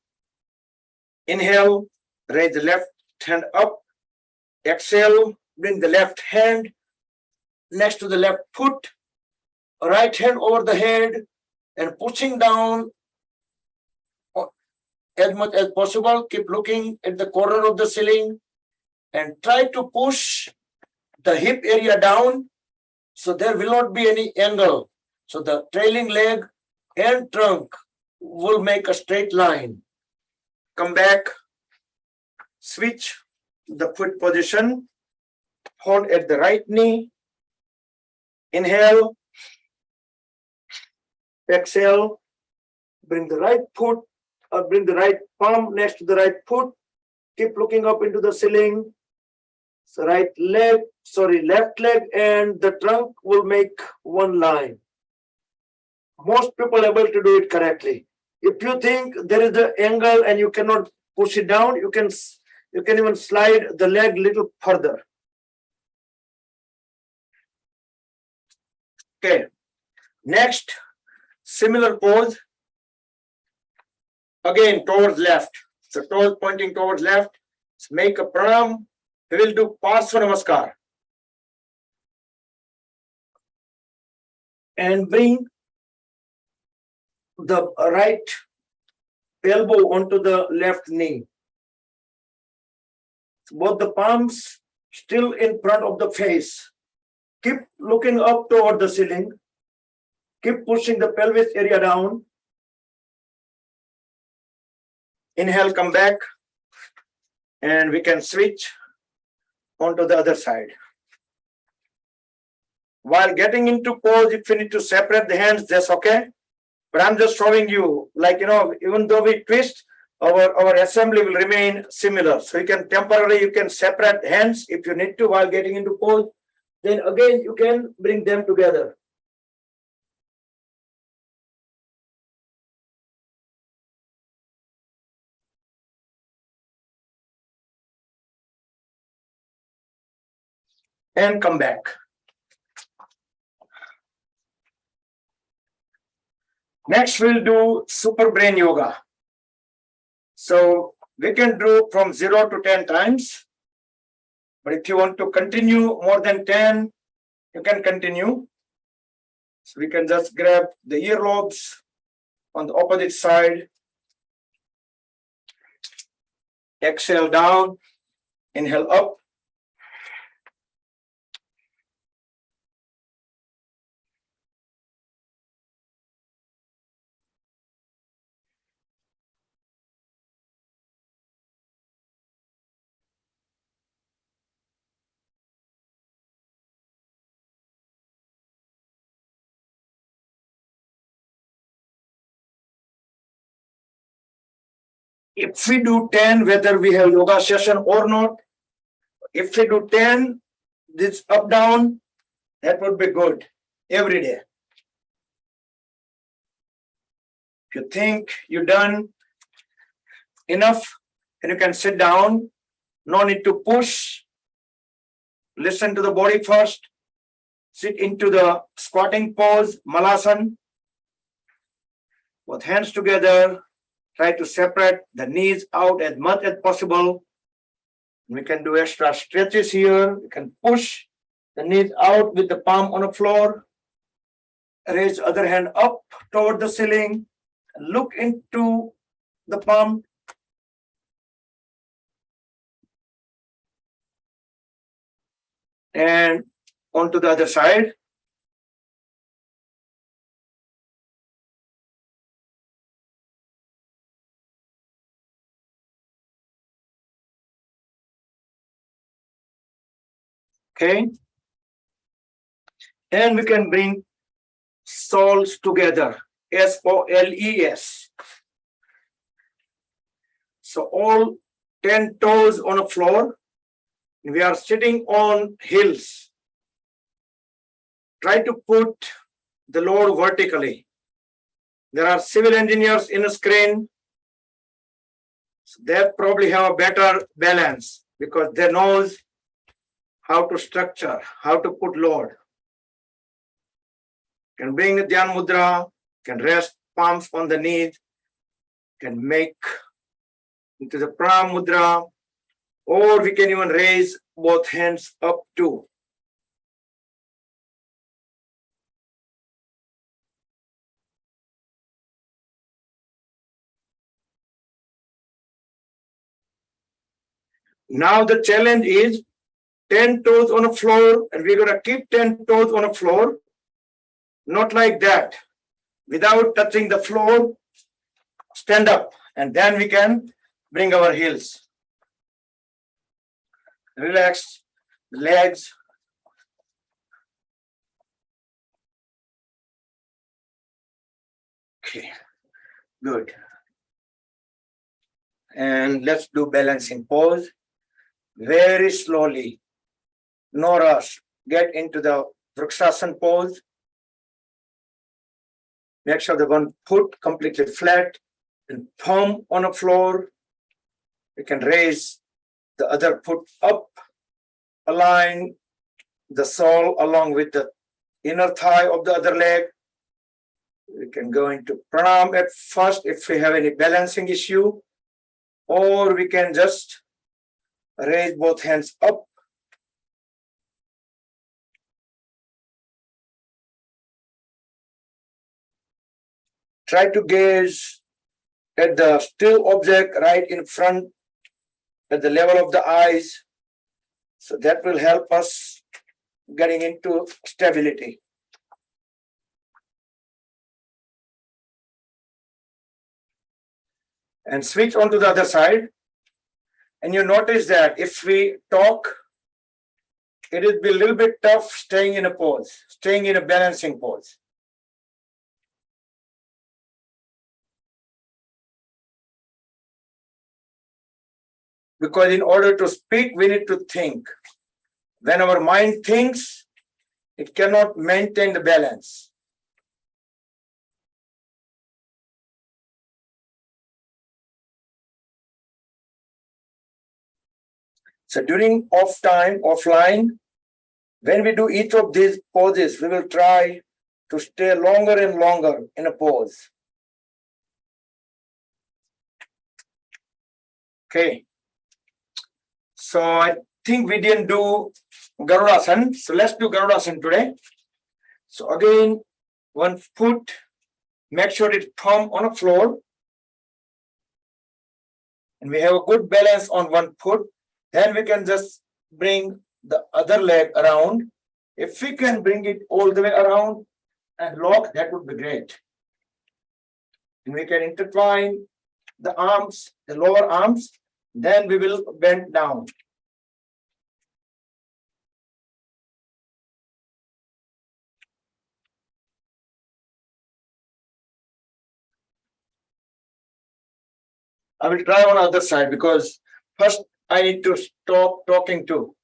Inhale, raise the left hand up. Exhale, bring the left hand next to the left foot. Right hand over the head and pushing down as much as possible. Keep looking at the corner of the ceiling and try to push the hip area down so there will not be any angle. So the trailing leg and trunk will make a straight line. Come back, switch the foot position, hold at the right knee, inhale, exhale, bring the right foot or bring the right palm next to the right foot, keep looking up into the ceiling. So left leg and the trunk will make one line. Most people are able to do it correctly. If you think there is the angle and you cannot push it down, you can even slide the leg a little further. Okay. Next, similar pose. Again, towards left. So toes pointing towards left. So make a pranayama. We will do Namaskar. And bring the right elbow onto the left knee. Both the palms still in front of the face. Keep looking up toward the ceiling. Keep pushing the pelvis area down. Inhale, come back. And we can switch onto the other side. While getting into pose, if you need to separate the hands, that's okay. But I'm just showing you, like, even though we twist, our assembly will remain similar. So you can temporarily, separate hands if you need to while getting into pose. Then again, you can bring them together. And come back. Next, we'll do super brain yoga. So we can do from 0 to 10 times. But if you want to continue more than 10, you can continue. So we can just grab the earlobes on the opposite side. Exhale down, inhale up. If we do 10, whether we have yoga session or not, if we do 10, this up down, that would be good every day. If you think you're done enough, and you can sit down. No need to push. Listen to the body first. Sit into the squatting pose, Malasana. Both hands together. Try to separate the knees out as much as possible. We can do extra stretches here. We can push the knees out with the palm on the floor. Raise the other hand up toward the ceiling. Look into the palm. And onto the other side. Okay. And we can bring soles together. S-O-L-E-S. So all 10 toes on the floor. We are sitting on heels. Try to put the load vertically. There are civil engineers in the screen. So they probably have a better balance because they know how to structure, how to put load. Can bring a Dhyan Mudra, can rest palms on the knees, can make into the Pranayama Mudra, or we can even raise both hands up too. Now the challenge is 10 toes on the floor, and we're going to keep 10 toes on the floor. Not like that. Without touching the floor, stand up, and then we can bring our heels. Relax the legs. Okay, good. And let's do balancing pose. Very slowly, no rush. Get into the Druksasan pose. Make sure the one foot completely flat and palm on the floor. You can raise the other foot up, align the sole along with the inner thigh of the other leg. We can go into pranayama at first if we have any balancing issue, or we can just raise both hands up. Try to gaze at the still object right in front at the level of the eyes. So that will help us getting into stability. And switch on to the other side. And you notice that if we talk, it will be a little bit tough staying in a pose, staying in a balancing pose. Because in order to speak, we need to think. When our mind thinks, it cannot maintain the balance. So during offline, when we do each of these poses, we will try to stay longer and longer in a pose. Okay. So I think we didn't do Dhanurasana. So let's do Dhanurasana today. So again, one foot, make sure it's firm on the floor. And we have a good balance on one foot. Then we can just bring the other leg around. If we can bring it all the way around and lock, that would be great. And we can intertwine the arms, the lower arms. Then we will bend down. I will try on the other side because first I need to stop talking too.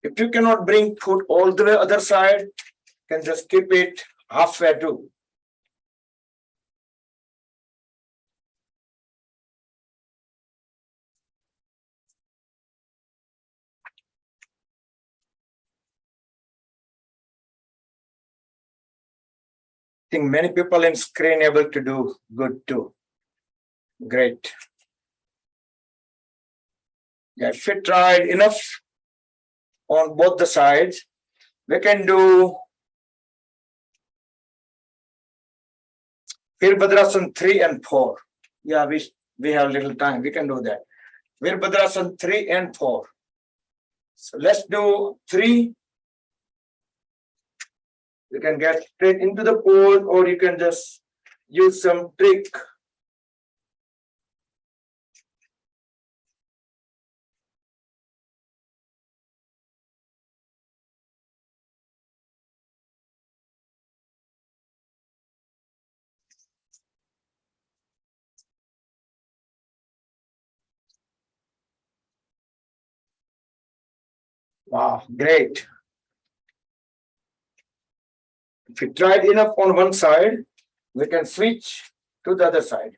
If you cannot bring foot all the way other side, you can just keep it halfway to. I think many people in screen able to do good too. Great. Yeah, if we tried enough on both the sides, we can do Bhadrasana 3 and 4. Yeah, we have little time. We can do that. Bhadrasana 3 and 4. So let's do 3. You can get straight into the pose, or you can just use some trick. Wow, great. If you tried enough on one side, we can switch to the other side.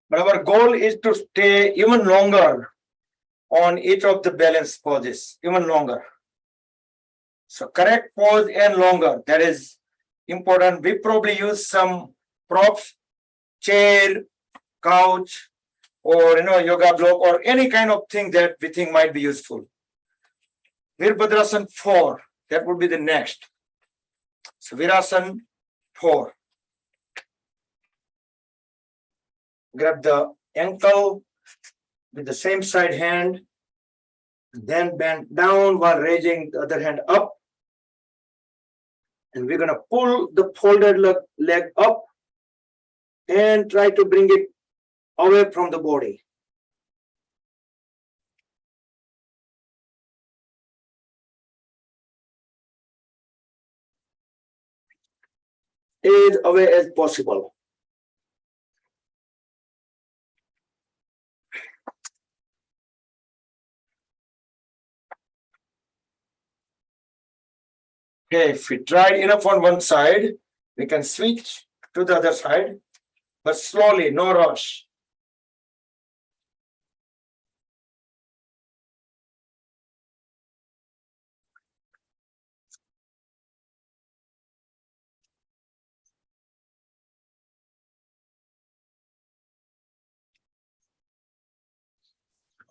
But our goal is to stay even longer on each of the balance poses, even longer. So correct pose and longer, that is important. We probably use some props, chair, couch, or yoga block, or any kind of thing that we think might be useful. Bhadrasana 4, that would be the next. So Virasana 4. Grab the ankle with the same side hand, then bend down while raising the other hand up. And we're going to pull the folded leg up and try to bring it away from the body. As away as possible. Okay, if we tried enough on one side, we can switch to the other side, but slowly, no rush.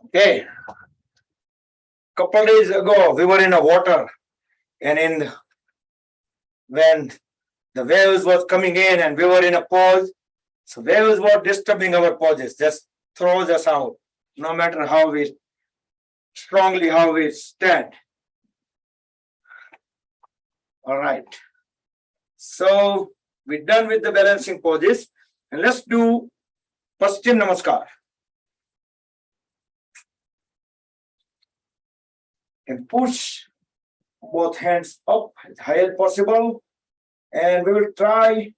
Okay, couple days ago, we were in a water, and when the waves was coming in and we were in a pose, so waves were disturbing our poses, just throws us out, no matter how we stand. All right. So we're done with the balancing poses, and let's do Paschim Namaskar. And push both hands up as high as possible. And we will try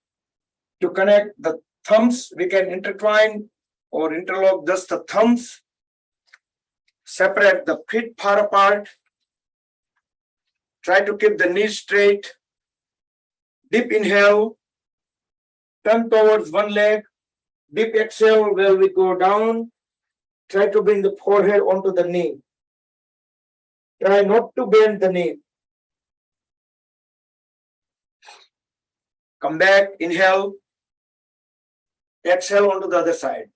to connect the thumbs. We can intertwine or interlock just the thumbs. Separate the feet far apart. Try to keep the knees straight. Deep inhale. Turn towards one leg. Deep exhale where we go down. Try to bring the forehead onto the knee. Try not to bend the knee. Come back, inhale. Exhale onto the other side.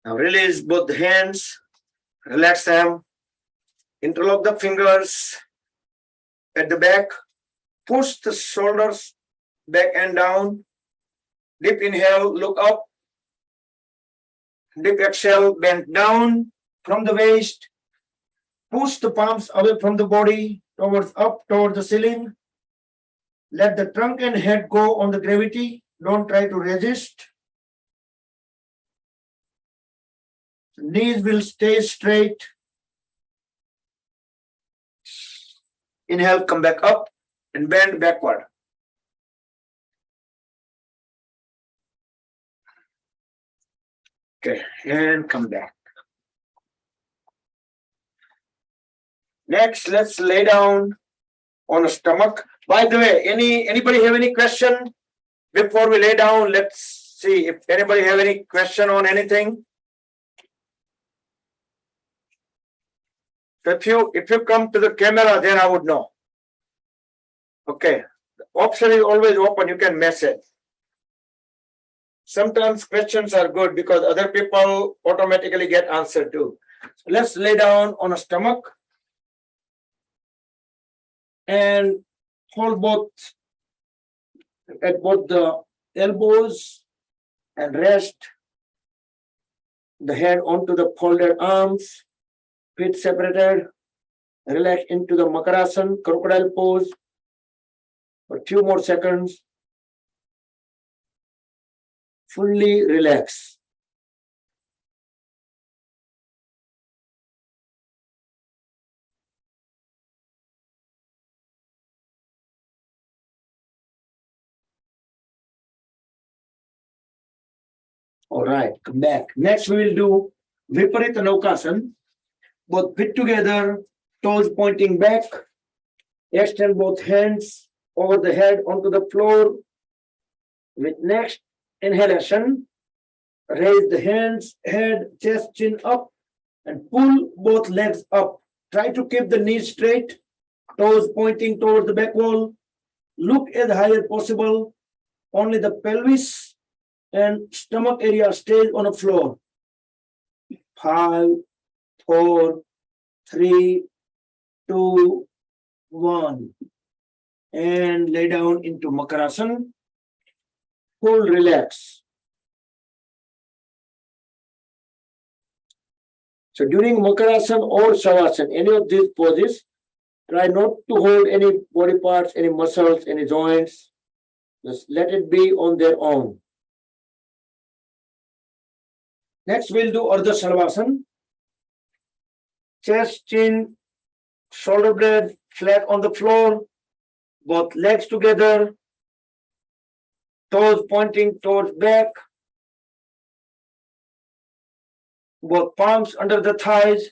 Now release both the hands. Relax them. Interlock the fingers at the back. Push the shoulders back and down. Deep inhale, look up. Deep exhale, bend down from the waist. Push the palms away from the body, towards up, towards the ceiling. Let the trunk and head go on the gravity. Don't try to resist. Knees will stay straight. Inhale, come back up and bend backward. Okay, and come back. Next, let's lay down on a stomach. By the way, anybody have any question before we lay down? Let's see if anybody have any question on anything. If you come to the camera, then I would know. Okay, the option is always open. You can message. Sometimes questions are good because other people automatically get answered too. So let's lay down on a stomach and hold both at both the elbows and rest the head onto the folded arms, feet separated. Relax into the Makarasana, crocodile pose for a few more seconds. Fully relax. All right, come back. Next, we will do Viparita Naukasana. Both feet together, toes pointing back. Extend both hands over the head onto the floor. With next inhalation, raise the hands, head, chest, chin up, and pull both legs up. Try to keep the knees straight, toes pointing towards the back wall. Look as high as possible. Only the pelvis and stomach area stays on the floor. 5, 4, 3, 2, 1. And lay down into Makarasana. Full relax. So during Makarasana or Shavasana, any of these poses, try not to hold any body parts, any muscles, any joints. Just let it be on their own. Next, we'll do Ardha Sarvasana. Chest, chin, shoulder blades flat on the floor, both legs together, toes pointing towards back, both palms under the thighs.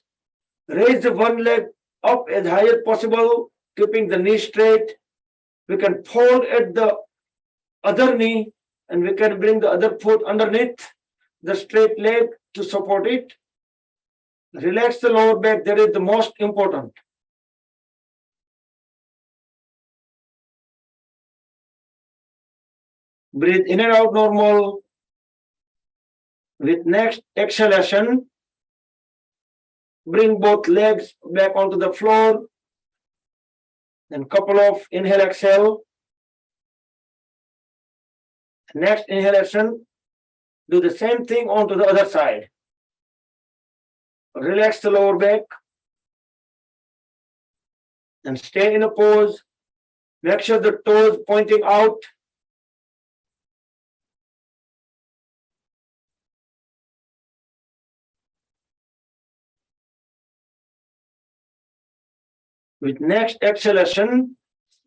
Raise the one leg up as high as possible, keeping the knee straight. We can fold at the other knee and we can bring the other foot underneath the straight leg to support it. Relax the lower back. That is the most important. Breathe in and out normal. With next exhalation, bring both legs back onto the floor. Then couple of inhale, exhale. Next inhalation, do the same thing onto the other side. Relax the lower back and stay in a pose. Make sure the toes pointing out. With next exhalation,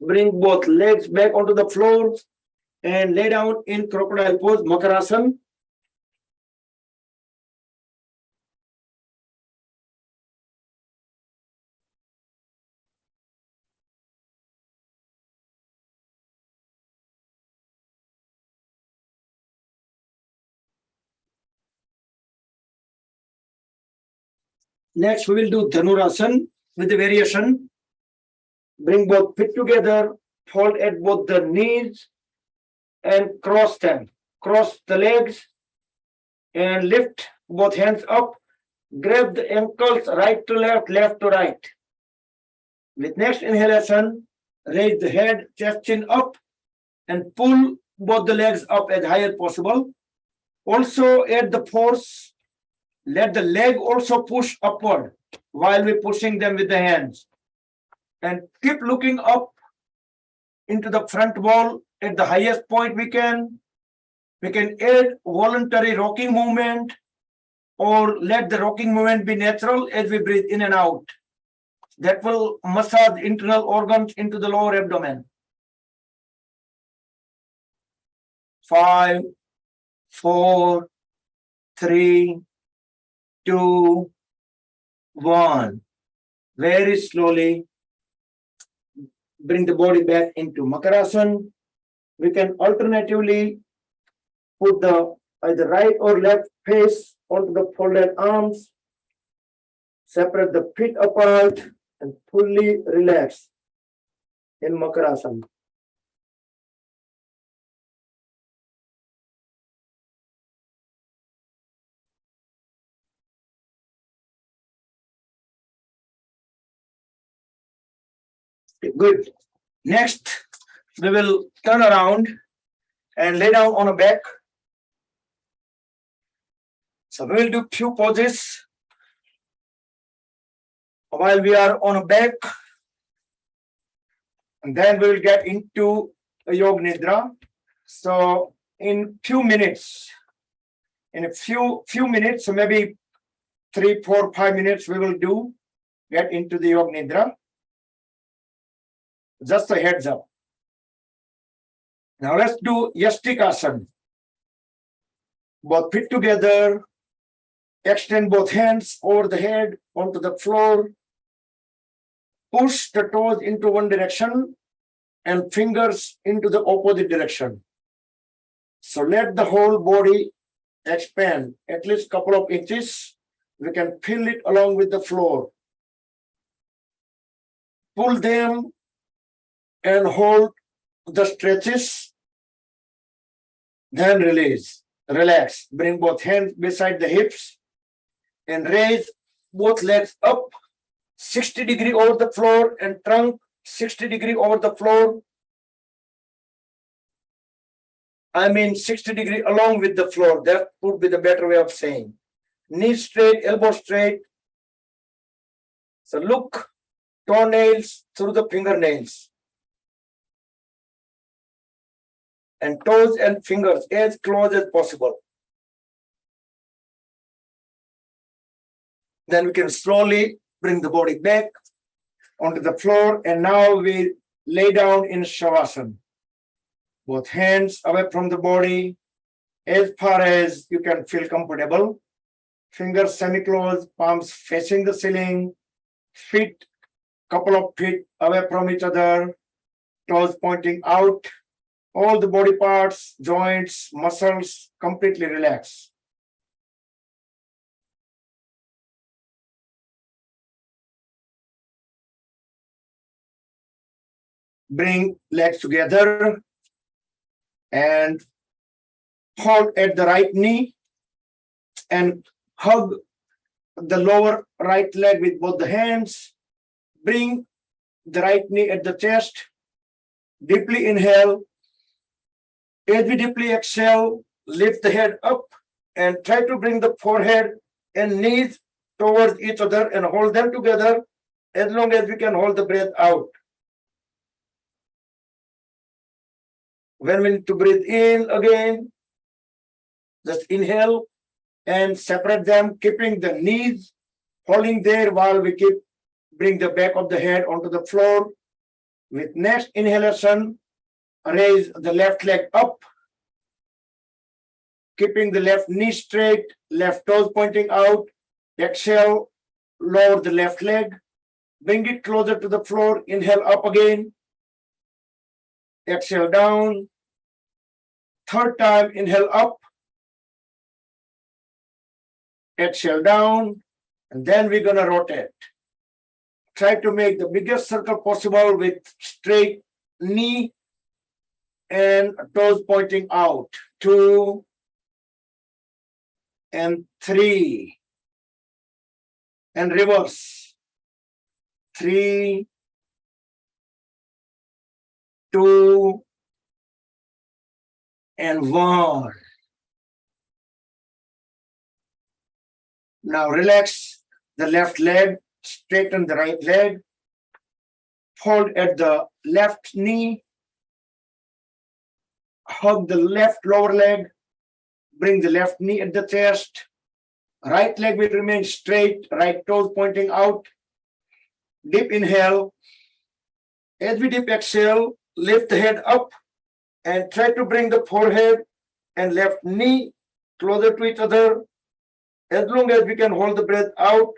bring both legs back onto the floor and lay down in crocodile pose, Makarasana. Next, we will do Dhanurasana with the variation. Bring both feet together, fold at both the knees and cross them. Cross the legs and lift both hands up. Grab the ankles right to left, left to right. With next inhalation, raise the head, chest, chin up and pull both the legs up as high as possible. Also add the force. Let the leg also push upward while we're pushing them with the hands. And keep looking up into the front wall at the highest point we can. We can add voluntary rocking movement or let the rocking movement be natural as we breathe in and out. That will massage internal organs into the lower abdomen. 5, 4, 3, 2, 1. Very slowly bring the body back into Makarasana. We can alternatively put the either right or left face onto the folded arms. Separate the feet apart and fully relax in Makarasana. Good. Next, we will turn around and lay down on a back. So we will do few poses while we are on a back, and then we will get into a Yoga Nidra. So in few minutes, so maybe 3, 4, 5 minutes, we will get into the Yoga Nidra. Just a heads up. Now let's do Yastikasana. Both feet together, extend both hands over the head onto the floor. Push the toes into one direction and fingers into the opposite direction. So let the whole body expand at least a couple of inches. We can feel it along with the floor. Pull them and hold the stretches. Then release. Relax. Bring both hands beside the hips and raise both legs up 60 degrees over the floor and trunk 60 degrees over the floor. I mean 60 degrees along with the floor. That would be the better way of saying. Knees straight, elbow straight. So look, toenails through the fingernails. And toes and fingers as close as possible. Then we can slowly bring the body back onto the floor, and now we lay down in Shavasana. Both hands away from the body as far as you can feel comfortable. Fingers semi-closed, palms facing the ceiling, feet, couple of feet away from each other, toes pointing out. All the body parts, joints, muscles completely relax. Bring legs together and hold at the right knee and hug the lower right leg with both the hands. Bring the right knee at the chest. Deeply inhale. As we deeply exhale, lift the head up and try to bring the forehead and knees towards each other and hold them together as long as we can hold the breath out. When we need to breathe in again, just inhale and separate them, keeping the knees holding there while we bring the back of the head onto the floor. With next inhalation, raise the left leg up, keeping the left knee straight, left toes pointing out. Exhale, lower the left leg, bring it closer to the floor. Inhale up again. Exhale down. Third time, inhale up. Exhale down. And then we're going to rotate. Try to make the biggest circle possible with straight knee and toes pointing out. 2 and 3. And reverse. 3, 2, and 1. Now relax the left leg, straighten the right leg, hold at the left knee hug the left lower leg, bring the left knee at the chest. Right leg will remain straight, right toes pointing out. Deep inhale. As we deep exhale, lift the head up and try to bring the forehead and left knee closer to each other. As long as we can hold the breath out.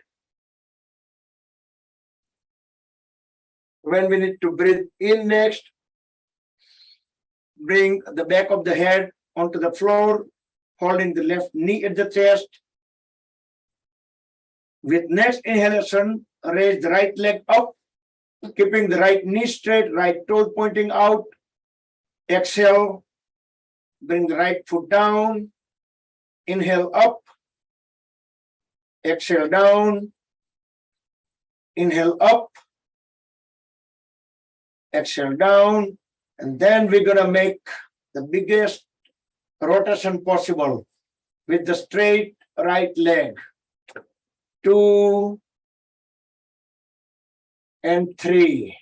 When we need to breathe in next, bring the back of the head onto the floor, holding the left knee at the chest. With next inhalation, raise the right leg up, keeping the right knee straight, right toes pointing out. Exhale, bring the right foot down. Inhale up. Exhale down. Inhale up. Exhale down. And then we're going to make the biggest rotation possible with the straight right leg. 2 and 3.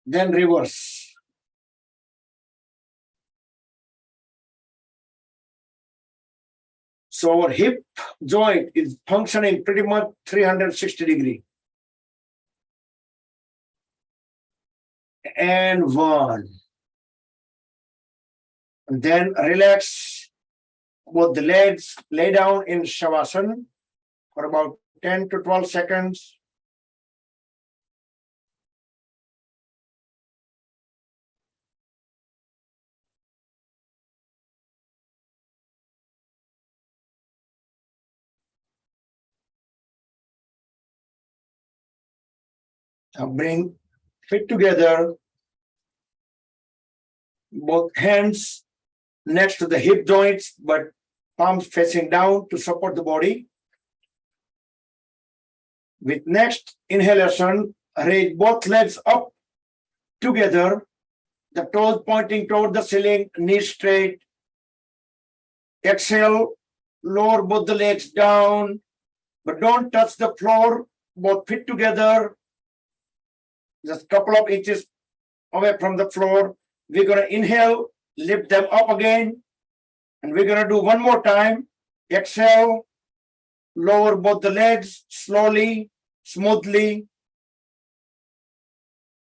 Then reverse. So our hip joint is functioning pretty much 360 degrees. And 1. And then relax both the legs, lay down in Shavasana for about 10 to 12 seconds. Now bring feet together, both hands next to the hip joints, but palms facing down to support the body. With next inhalation, raise both legs up together, the toes pointing toward the ceiling, knees straight. Exhale, lower both the legs down, but don't touch the floor, both feet together, just a couple of inches away from the floor. We're going to inhale, lift them up again, and we're going to do one more time. Exhale, lower both the legs slowly, smoothly,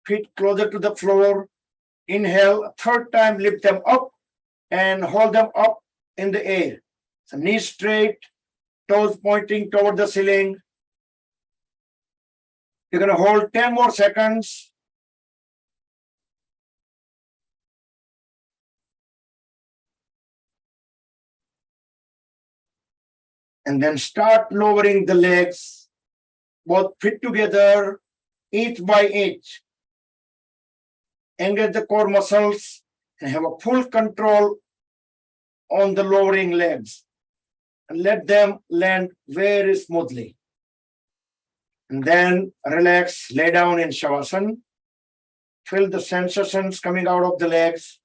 feet closer to the floor. Inhale, third time, lift them up and hold them up in the air. So knees straight, toes pointing toward the ceiling. You're going to hold 10 more seconds. And then start lowering the legs, both feet together, inch by inch. Engage the core muscles and have a full control on the lowering legs. And let them land very smoothly. And then relax, lay down in Shavasana. Feel the sensations coming out of the legs.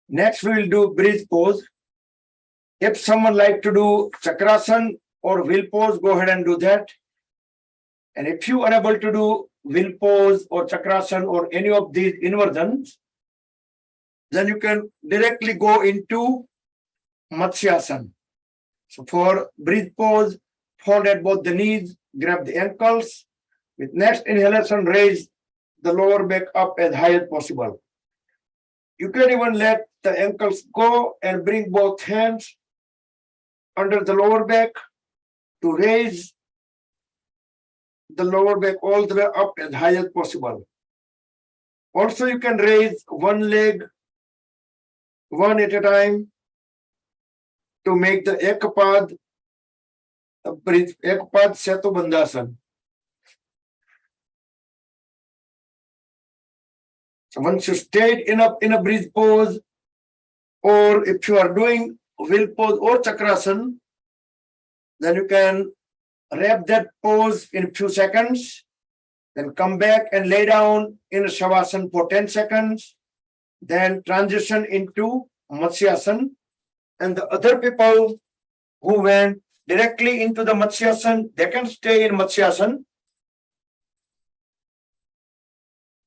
Next, we will do breathe pose. If someone like to do Chakrasana or wheel pose, go ahead and do that. And if you are unable to do wheel pose or Chakrasana or any of these inversions, then you can directly go into Matsyasana. So for breathe pose, fold at both the knees, grab the ankles. With next inhalation, raise the lower back up as high as possible. You can even let the ankles go and bring both hands under the lower back to raise the lower back all the way up as high as possible. Also, you can raise one leg one at a time to make the Ekapad Setu Bandhasan. So once you stayed in a breathe pose, or if you are doing wheel pose or Chakrasana, then you can wrap that pose in a few seconds, then come back and lay down in a Shavasana for 10 seconds, then transition into Matsyasana, and the other people who went directly into the Matsyasana, they can stay in Matsyasana.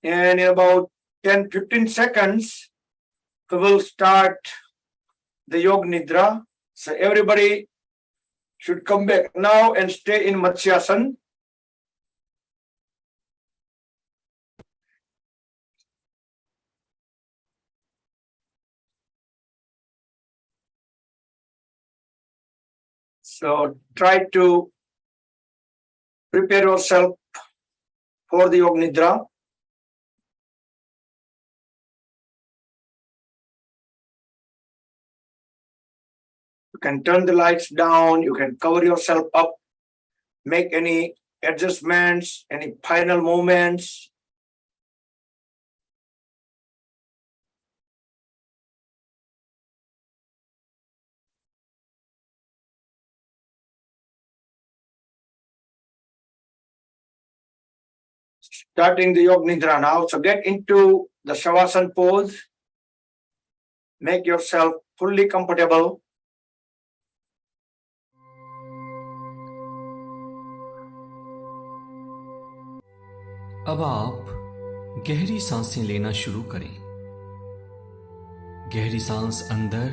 And in about 10-15 seconds, we will start the Yoga Nidra. So everybody should come back now and stay in Matsyasana. So try to prepare yourself for the Yoga Nidra. You can turn the lights down, you can cover yourself up, make any adjustments, any final movements. Starting the Yoga Nidra now. So get into the Shavasana pose. Make yourself fully comfortable. अब आप गहरी सांसें लेना शुरू करें। गहरी सांस अंदर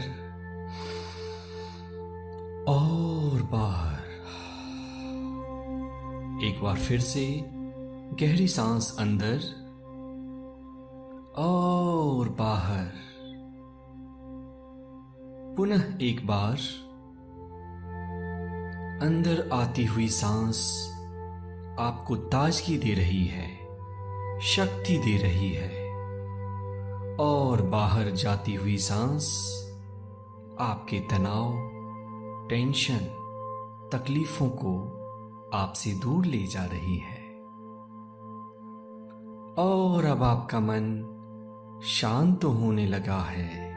और बाहर। एक बार फिर से गहरी सांस अंदर और बाहर। पुनः एक बार अंदर आती हुई सांस आपको ताजगी दे रही है, शक्ति दे रही है, और बाहर जाती हुई सांस आपके तनाव, टेंशन, तकलीफों को आपसे दूर ले जा रही है। और अब आपका मन शांत होने लगा है।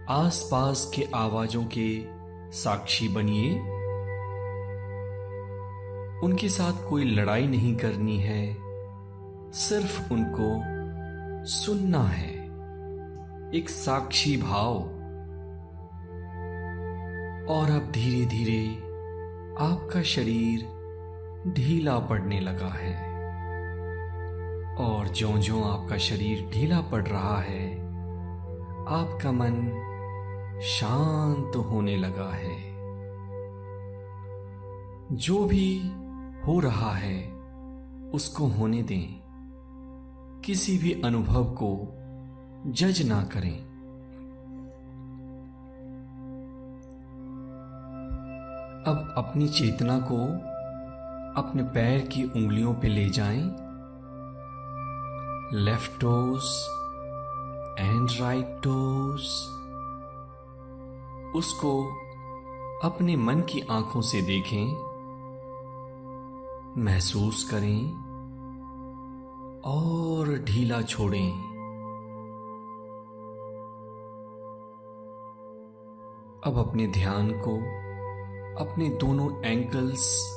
आसपास के आवाजों के साक्षी बनिए। उनके साथ कोई लड़ाई नहीं करनी है, सिर्फ उनको सुनना है। एक साक्षी भाव। और अब धीरे धीरे आपका शरीर ढीला पड़ने लगा है। और ज्यों-ज्यों आपका शरीर ढीला पड़ रहा है, आपका मन शांत होने लगा है। जो भी हो रहा है उसको होने दें। किसी भी अनुभव को जज ना करें। अब अपनी चेतना को अपने पैर की उंगलियों पे ले जाएं। Left toes and right toes. उसको अपने मन की आंखों से देखें, महसूस करें और ढीला छोड़ें। अब अपने ध्यान को अपने दोनों एंकल्स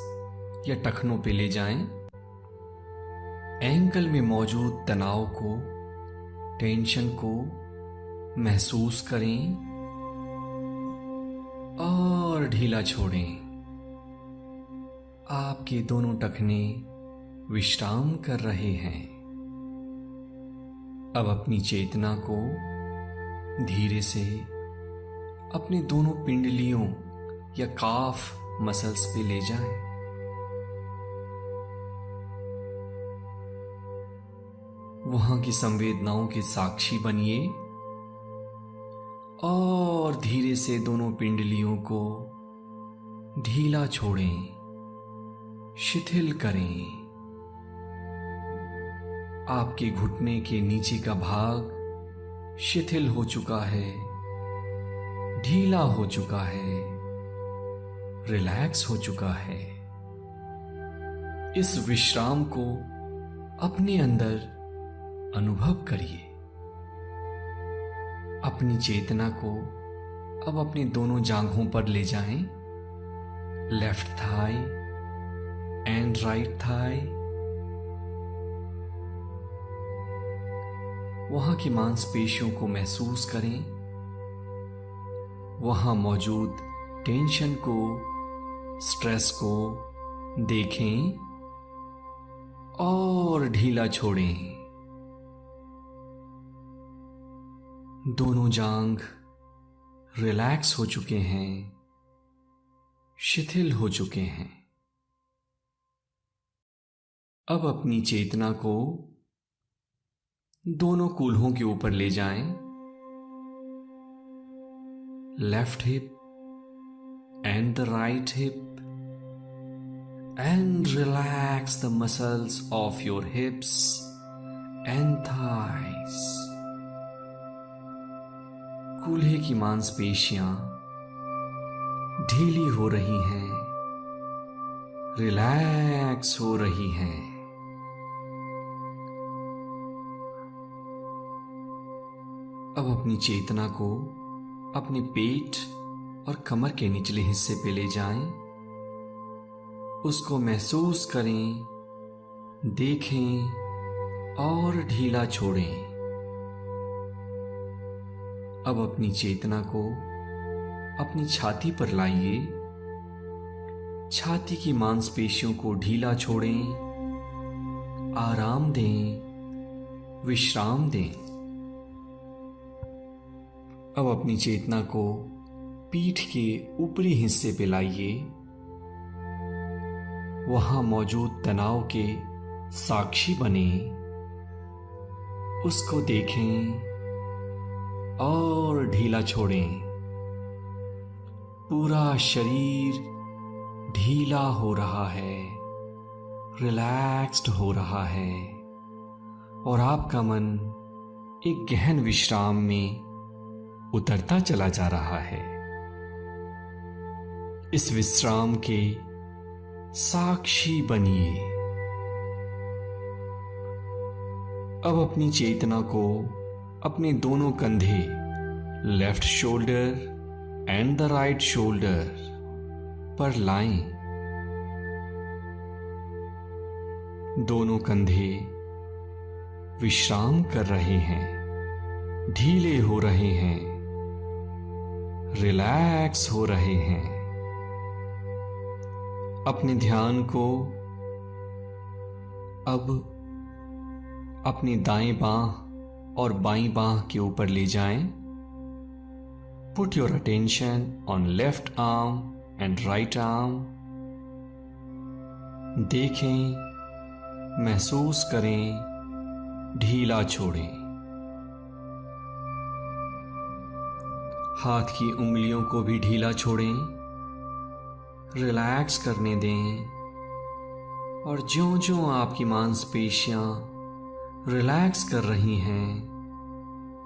या टखनों पे ले जाएं। एंकल में मौजूद तनाव को, टेंशन को महसूस करें और ढीला छोड़ें। आपके दोनों टखने विश्राम कर रहे हैं। अब अपनी चेतना को धीरे से अपने दोनों पिंडलियों या काफ मसल्स पे ले जाएं। वहां की संवेदनाओं के साक्षी बनिए और धीरे से दोनों पिंडलियों को ढीला छोड़ें, शिथिल करें। आपके घुटने के नीचे का भाग शिथिल हो चुका है, ढीला हो चुका है, रिलैक्स हो चुका है। इस विश्राम को अपने अंदर अनुभव करिए। अपनी चेतना को अब अपने दोनों जांघों पर ले जाएं। Left thigh and right thigh. वहां की मांसपेशियों को महसूस करें, वहां मौजूद टेंशन को, स्ट्रेस को देखें और ढीला छोड़ें। दोनों जांघ रिलैक्स हो चुके हैं, शिथिल हो चुके हैं। अब अपनी चेतना को दोनों कूल्हों के ऊपर ले जाएं। Left hip and the right hip, and relax the muscles of your hips and thighs. कूल्हे की मांसपेशियां ढीली हो रही हैं, रिलैक्स हो रही हैं। अब अपनी चेतना को अपने पेट और कमर के निचले हिस्से पे ले जाएं। उसको महसूस करें, देखें और ढीला छोड़ें। अब अपनी चेतना को अपनी छाती पर लाइए। छाती की मांसपेशियों को ढीला छोड़ें, आराम दें, विश्राम दें। अब अपनी चेतना को पीठ के ऊपरी हिस्से पे लाइए। वहां मौजूद तनाव के साक्षी बने, उसको देखें और ढीला छोड़ें। पूरा शरीर ढीला हो रहा है, रिलैक्स्ड हो रहा है और आपका मन एक गहन विश्राम में उतरता चला जा रहा है। इस विश्राम के साक्षी बनिए। अब अपनी चेतना को अपने दोनों कंधे, left shoulder and the right shoulder पर लाएं। दोनों कंधे विश्राम कर रहे हैं, ढीले हो रहे हैं, रिलैक्स हो रहे हैं। अपने ध्यान को अब अपनी दाएं बांह और बाईं बांह के ऊपर ले जाएं। Put your attention on left arm and right arm. देखें, महसूस करें, ढीला छोड़ें। हाथ की उंगलियों को भी ढीला छोड़ें, रिलैक्स करने दें और ज्यों-ज्यों आपकी मांसपेशियां रिलैक्स कर रही हैं,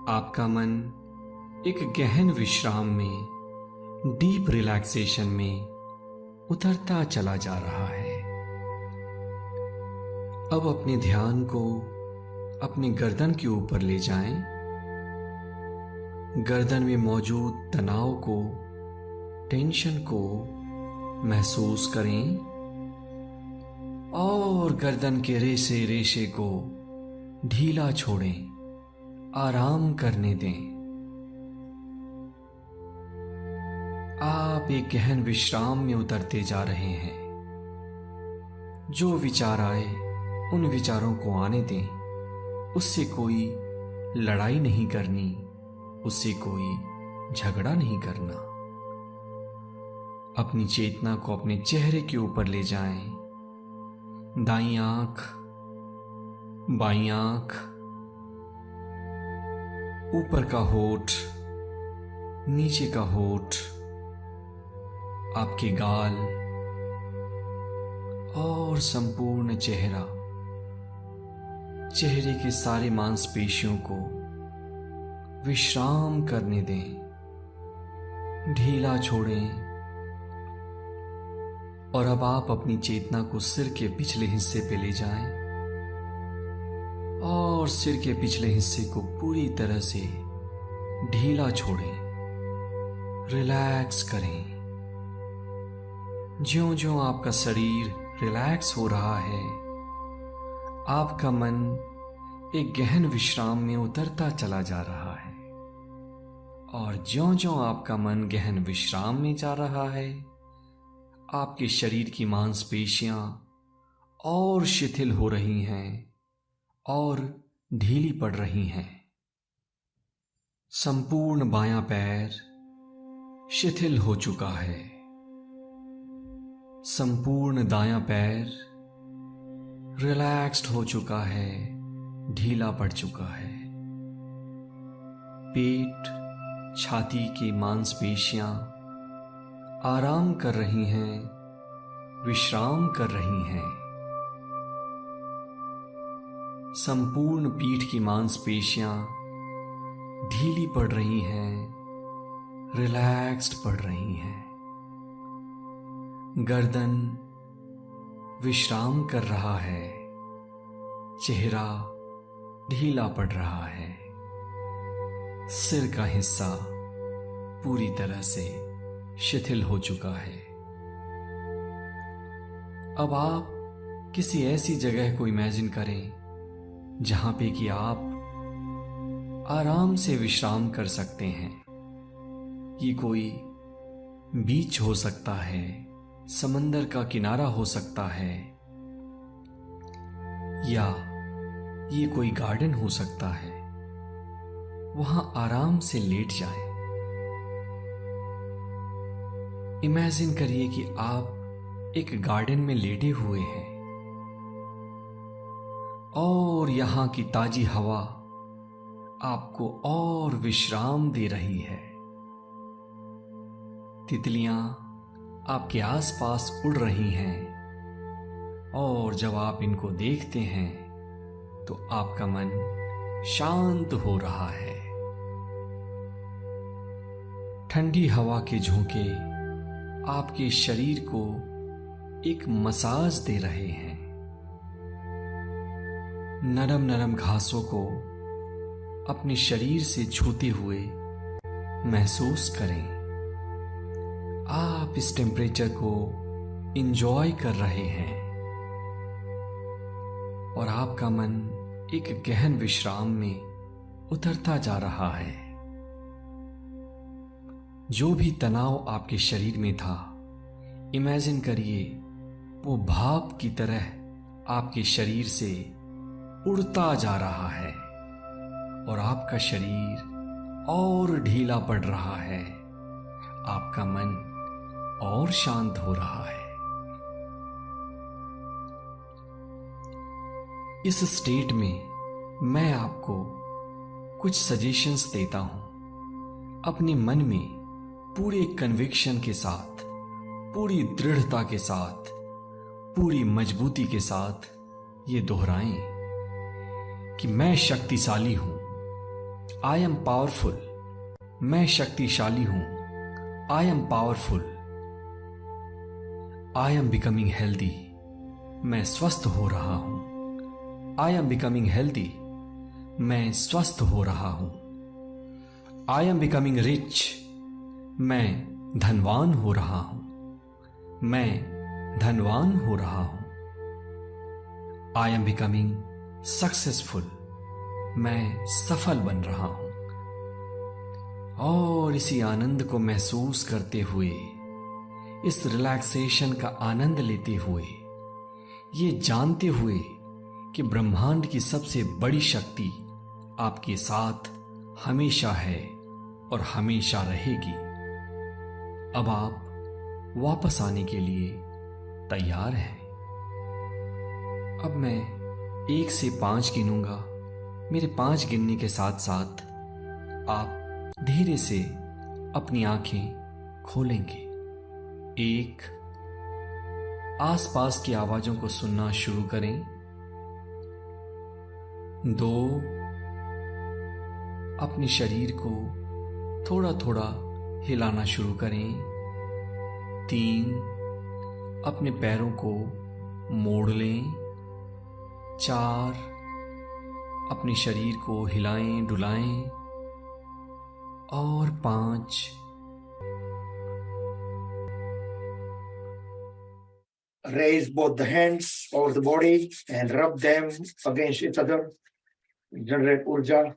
आपका मन एक गहन विश्राम में, डीप रिलैक्सेशन में उतरता चला जा रहा है। अब अपने ध्यान को अपने गर्दन के ऊपर ले जाएं। गर्दन में मौजूद तनाव को, टेंशन को महसूस करें और गर्दन के रेशे रेशे को ढीला छोड़ें, आराम करने दें। आप एक गहन विश्राम में उतरते जा रहे हैं। जो विचार आए उन विचारों को आने दें। उससे कोई लड़ाई नहीं करनी, उससे कोई झगड़ा नहीं करना। अपनी चेतना को अपने चेहरे के ऊपर ले जाएं। दाईं आंख, बाईं आंख, ऊपर का होठ, नीचे का होठ, आपके गाल और संपूर्ण चेहरा। चेहरे के सारे मांसपेशियों को विश्राम करने दें, ढीला छोड़ें। और अब आप अपनी चेतना को सिर के पिछले हिस्से पे ले जाएं और सिर के पिछले हिस्से को पूरी तरह से ढीला छोड़ें, रिलैक्स करें। ज्यों-ज्यों आपका शरीर रिलैक्स हो रहा है, आपका मन एक गहन विश्राम में उतरता चला जा रहा है। और ज्यों-ज्यों आपका मन गहन विश्राम में जा रहा है, आपके शरीर की मांसपेशियां और शिथिल हो रही हैं और ढीली पड़ रही हैं। संपूर्ण बायां पैर शिथिल हो चुका है। संपूर्ण दायां पैर रिलैक्स्ड हो चुका है, ढीला पड़ चुका है। पेट, छाती की मांसपेशियां आराम कर रही हैं, विश्राम कर रही हैं। संपूर्ण पीठ की मांसपेशियां ढीली पड़ रही हैं, रिलैक्स्ड पड़ रही हैं। गर्दन विश्राम कर रहा है, चेहरा ढीला पड़ रहा है। सिर का हिस्सा पूरी तरह से शिथिल हो चुका है। अब आप किसी ऐसी जगह को इमेजिन करें जहां पे कि आप आराम से विश्राम कर सकते हैं। ये कोई बीच हो सकता है, समंदर का किनारा हो सकता है, या ये कोई गार्डन हो सकता है। वहां आराम से लेट जाएं। इमेजिन करिए कि आप एक गार्डन में लेटे हुए हैं और यहां की ताजी हवा आपको और विश्राम दे रही है। तितलियां आपके आसपास उड़ रही हैं और जब आप इनको देखते हैं तो आपका मन शांत हो रहा है। ठंडी हवा के झोंके आपके शरीर को एक मसाज दे रहे हैं। नरम नरम घासों को अपने शरीर से छूते हुए महसूस करें। आप इस टेम्परेचर को इंजॉय कर रहे हैं और आपका मन एक गहन विश्राम में उतरता जा रहा है। जो भी तनाव आपके शरीर में था, इमेजिन करिए वो भाप की तरह आपके शरीर से उड़ता जा रहा है और आपका शरीर और ढीला पड़ रहा है। आपका मन और शांत हो रहा है। इस स्टेट में मैं आपको कुछ सजेशंस देता हूं। अपने मन में पूरे कन्विक्शन के साथ, पूरी दृढ़ता के साथ, पूरी मजबूती के साथ ये दोहराएं कि मैं शक्तिशाली हूं। I am powerful. मैं शक्तिशाली हूं। I am powerful. I am becoming healthy. मैं स्वस्थ हो रहा हूं। I am becoming healthy. मैं स्वस्थ हो रहा हूं। I am becoming rich. मैं धनवान हो रहा हूं। मैं धनवान हो रहा हूं। I am becoming successful. मैं सफल बन रहा हूं। और इसी आनंद को महसूस करते हुए, इस रिलैक्सेशन का आनंद लेते हुए, ये जानते हुए कि ब्रह्मांड की सबसे बड़ी शक्ति आपके साथ हमेशा है और हमेशा रहेगी, अब आप वापस आने के लिए तैयार हैं। अब मैं 1 से 5 गिनूंगा। मेरे 5 गिनने के साथ साथ आप धीरे से अपनी आंखें खोलेंगे। 1, आसपास की आवाजों को सुनना शुरू करें। 2, अपने शरीर को थोड़ा थोड़ा हिलाना शुरू करें। 3, अपने पैरों को मोड़ लें। 4, अपने शरीर को हिलाएं डुलाएं। और 5, raise both the hands over the body and rub them against each other. generate urja,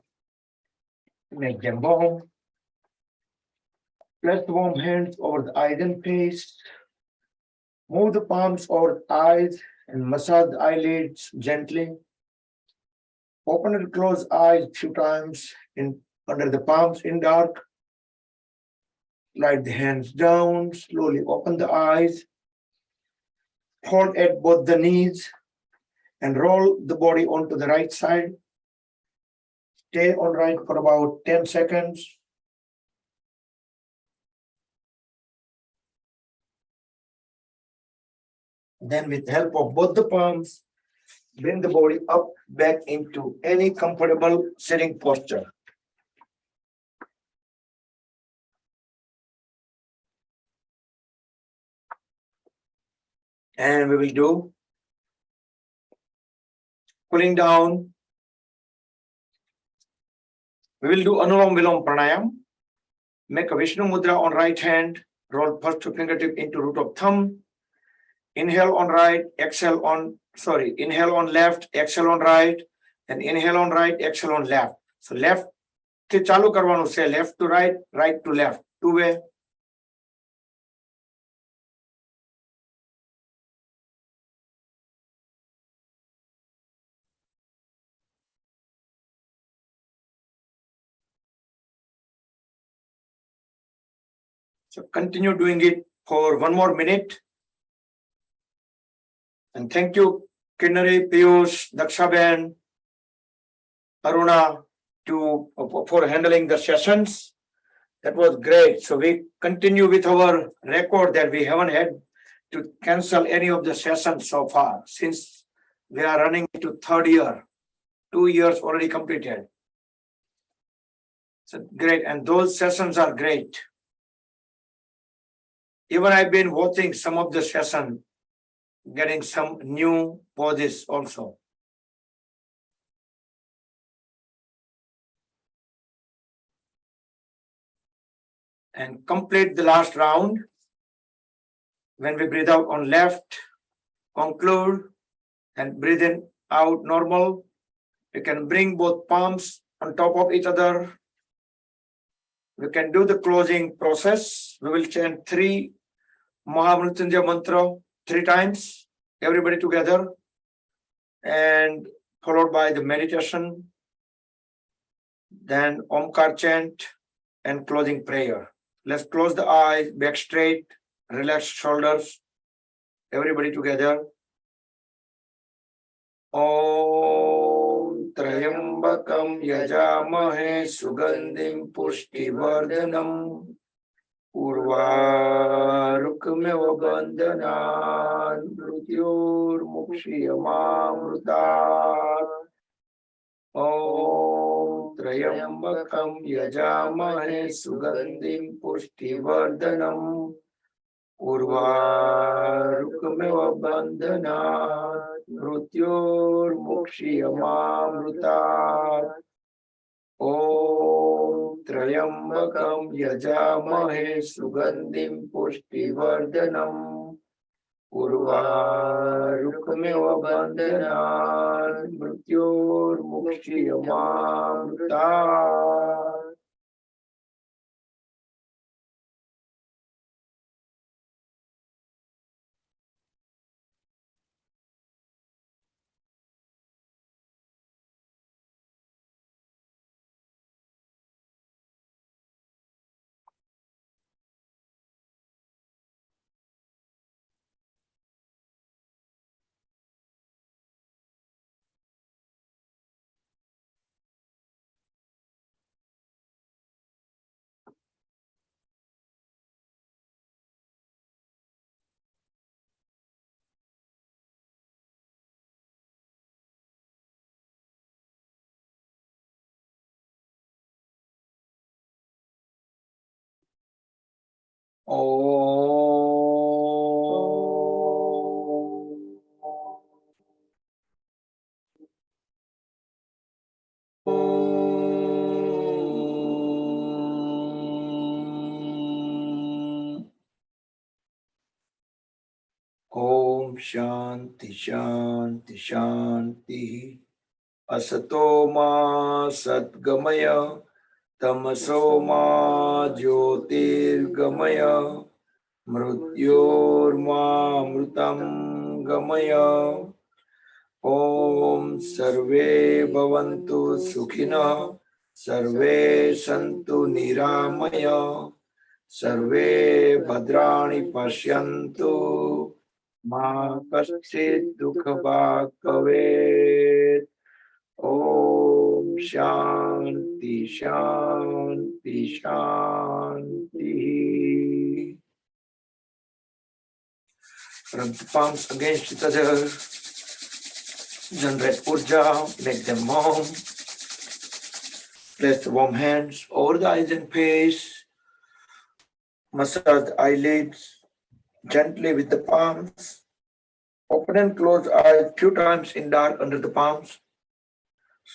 make them warm. Place the warm hands over the eyes and face. Move the palms over the eyes and massage the eyelids gently. Open and close eyes few times in under the palms in dark. Slide the hands down, slowly open the eyes. Hold at both the knees and roll the body onto the right side. Stay on right for about 10 seconds. Then with the help of both the palms, bring the body up back into any comfortable sitting posture. And we will do cooling down. We will do Anulom Vilom Pranayam. Make a Vishnu Mudra on right hand. Roll first two fingertip into root of thumb. Inhale on right, exhale on, inhale on left, exhale on right, and inhale on right, exhale on left. So left થી ચાલુ કરવાનું છે, left to right, right to left, two way. So continue doing it for 1 more minute. And thank you, Kinnari, Piyush, Dakshaben, Aruna, for handling the sessions. That was great. So we continue with our record that we haven't had to cancel any of the sessions so far, since we are running into third year, 2 years already completed. So great, and those sessions are great. Even I've been watching some of the session, getting some new poses also. And complete the last round. When we breathe out on left, conclude, and breathe in out normal. You can bring both palms on top of each other. We can do the closing process. We will chant 3 Mahamrityunjaya mantra 3 times, everybody together, and followed by the meditation, then Omkar chant and closing prayer. Let's close the eyes, back straight, relax shoulders, everybody together. Om Trayambakam Yajamahe Sugandhim Pushtivardhanam Urvarukmeva Bandhanan Mrutyurmukshiyamamrutat. Om Trayambakam Yajamahe Sugandhim Pushtivardhanam Urvarukmeva Bandhanat Mrutyurmukshiyamamrutat. Om Trayambakam Yajamahe Sugandhim Pushtivardhanam Urvarukmeva Bandhanat Mrutyurmukshiyamamrutat. Om Shanti Shanti Shanti. Asato ma satgamaya. Tamaso ma jyotirgamaya. Mrutyorma mrutam gamaya. Om sarve bhavantu sukhina. Sarve santu niramaya. Sarve bhadrani pashyantu. Ma kaschit dukha bhag bhavet. Om Shanti Shanti Shanti. Rub the palms against each other. Generate urja, make them warm. Place the warm hands over the eyes and face. Massage the eyelids gently with the palms. Open and close eyes few times in dark under the palms.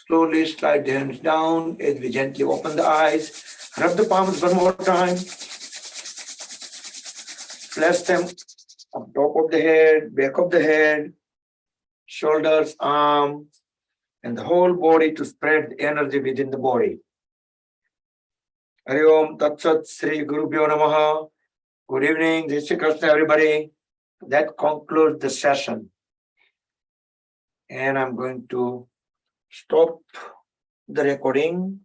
Slowly slide the hands down as we gently open the eyes. Rub the palms one more time. Place them on top of the head, back of the head, shoulders, arms, and the whole body to spread the energy within the body. Hari Om Tat Sat Sri Gurubhyo Namaha. Good evening, Jai Shri Krishna, everybody. That concludes the session. And I'm going to stop the recording.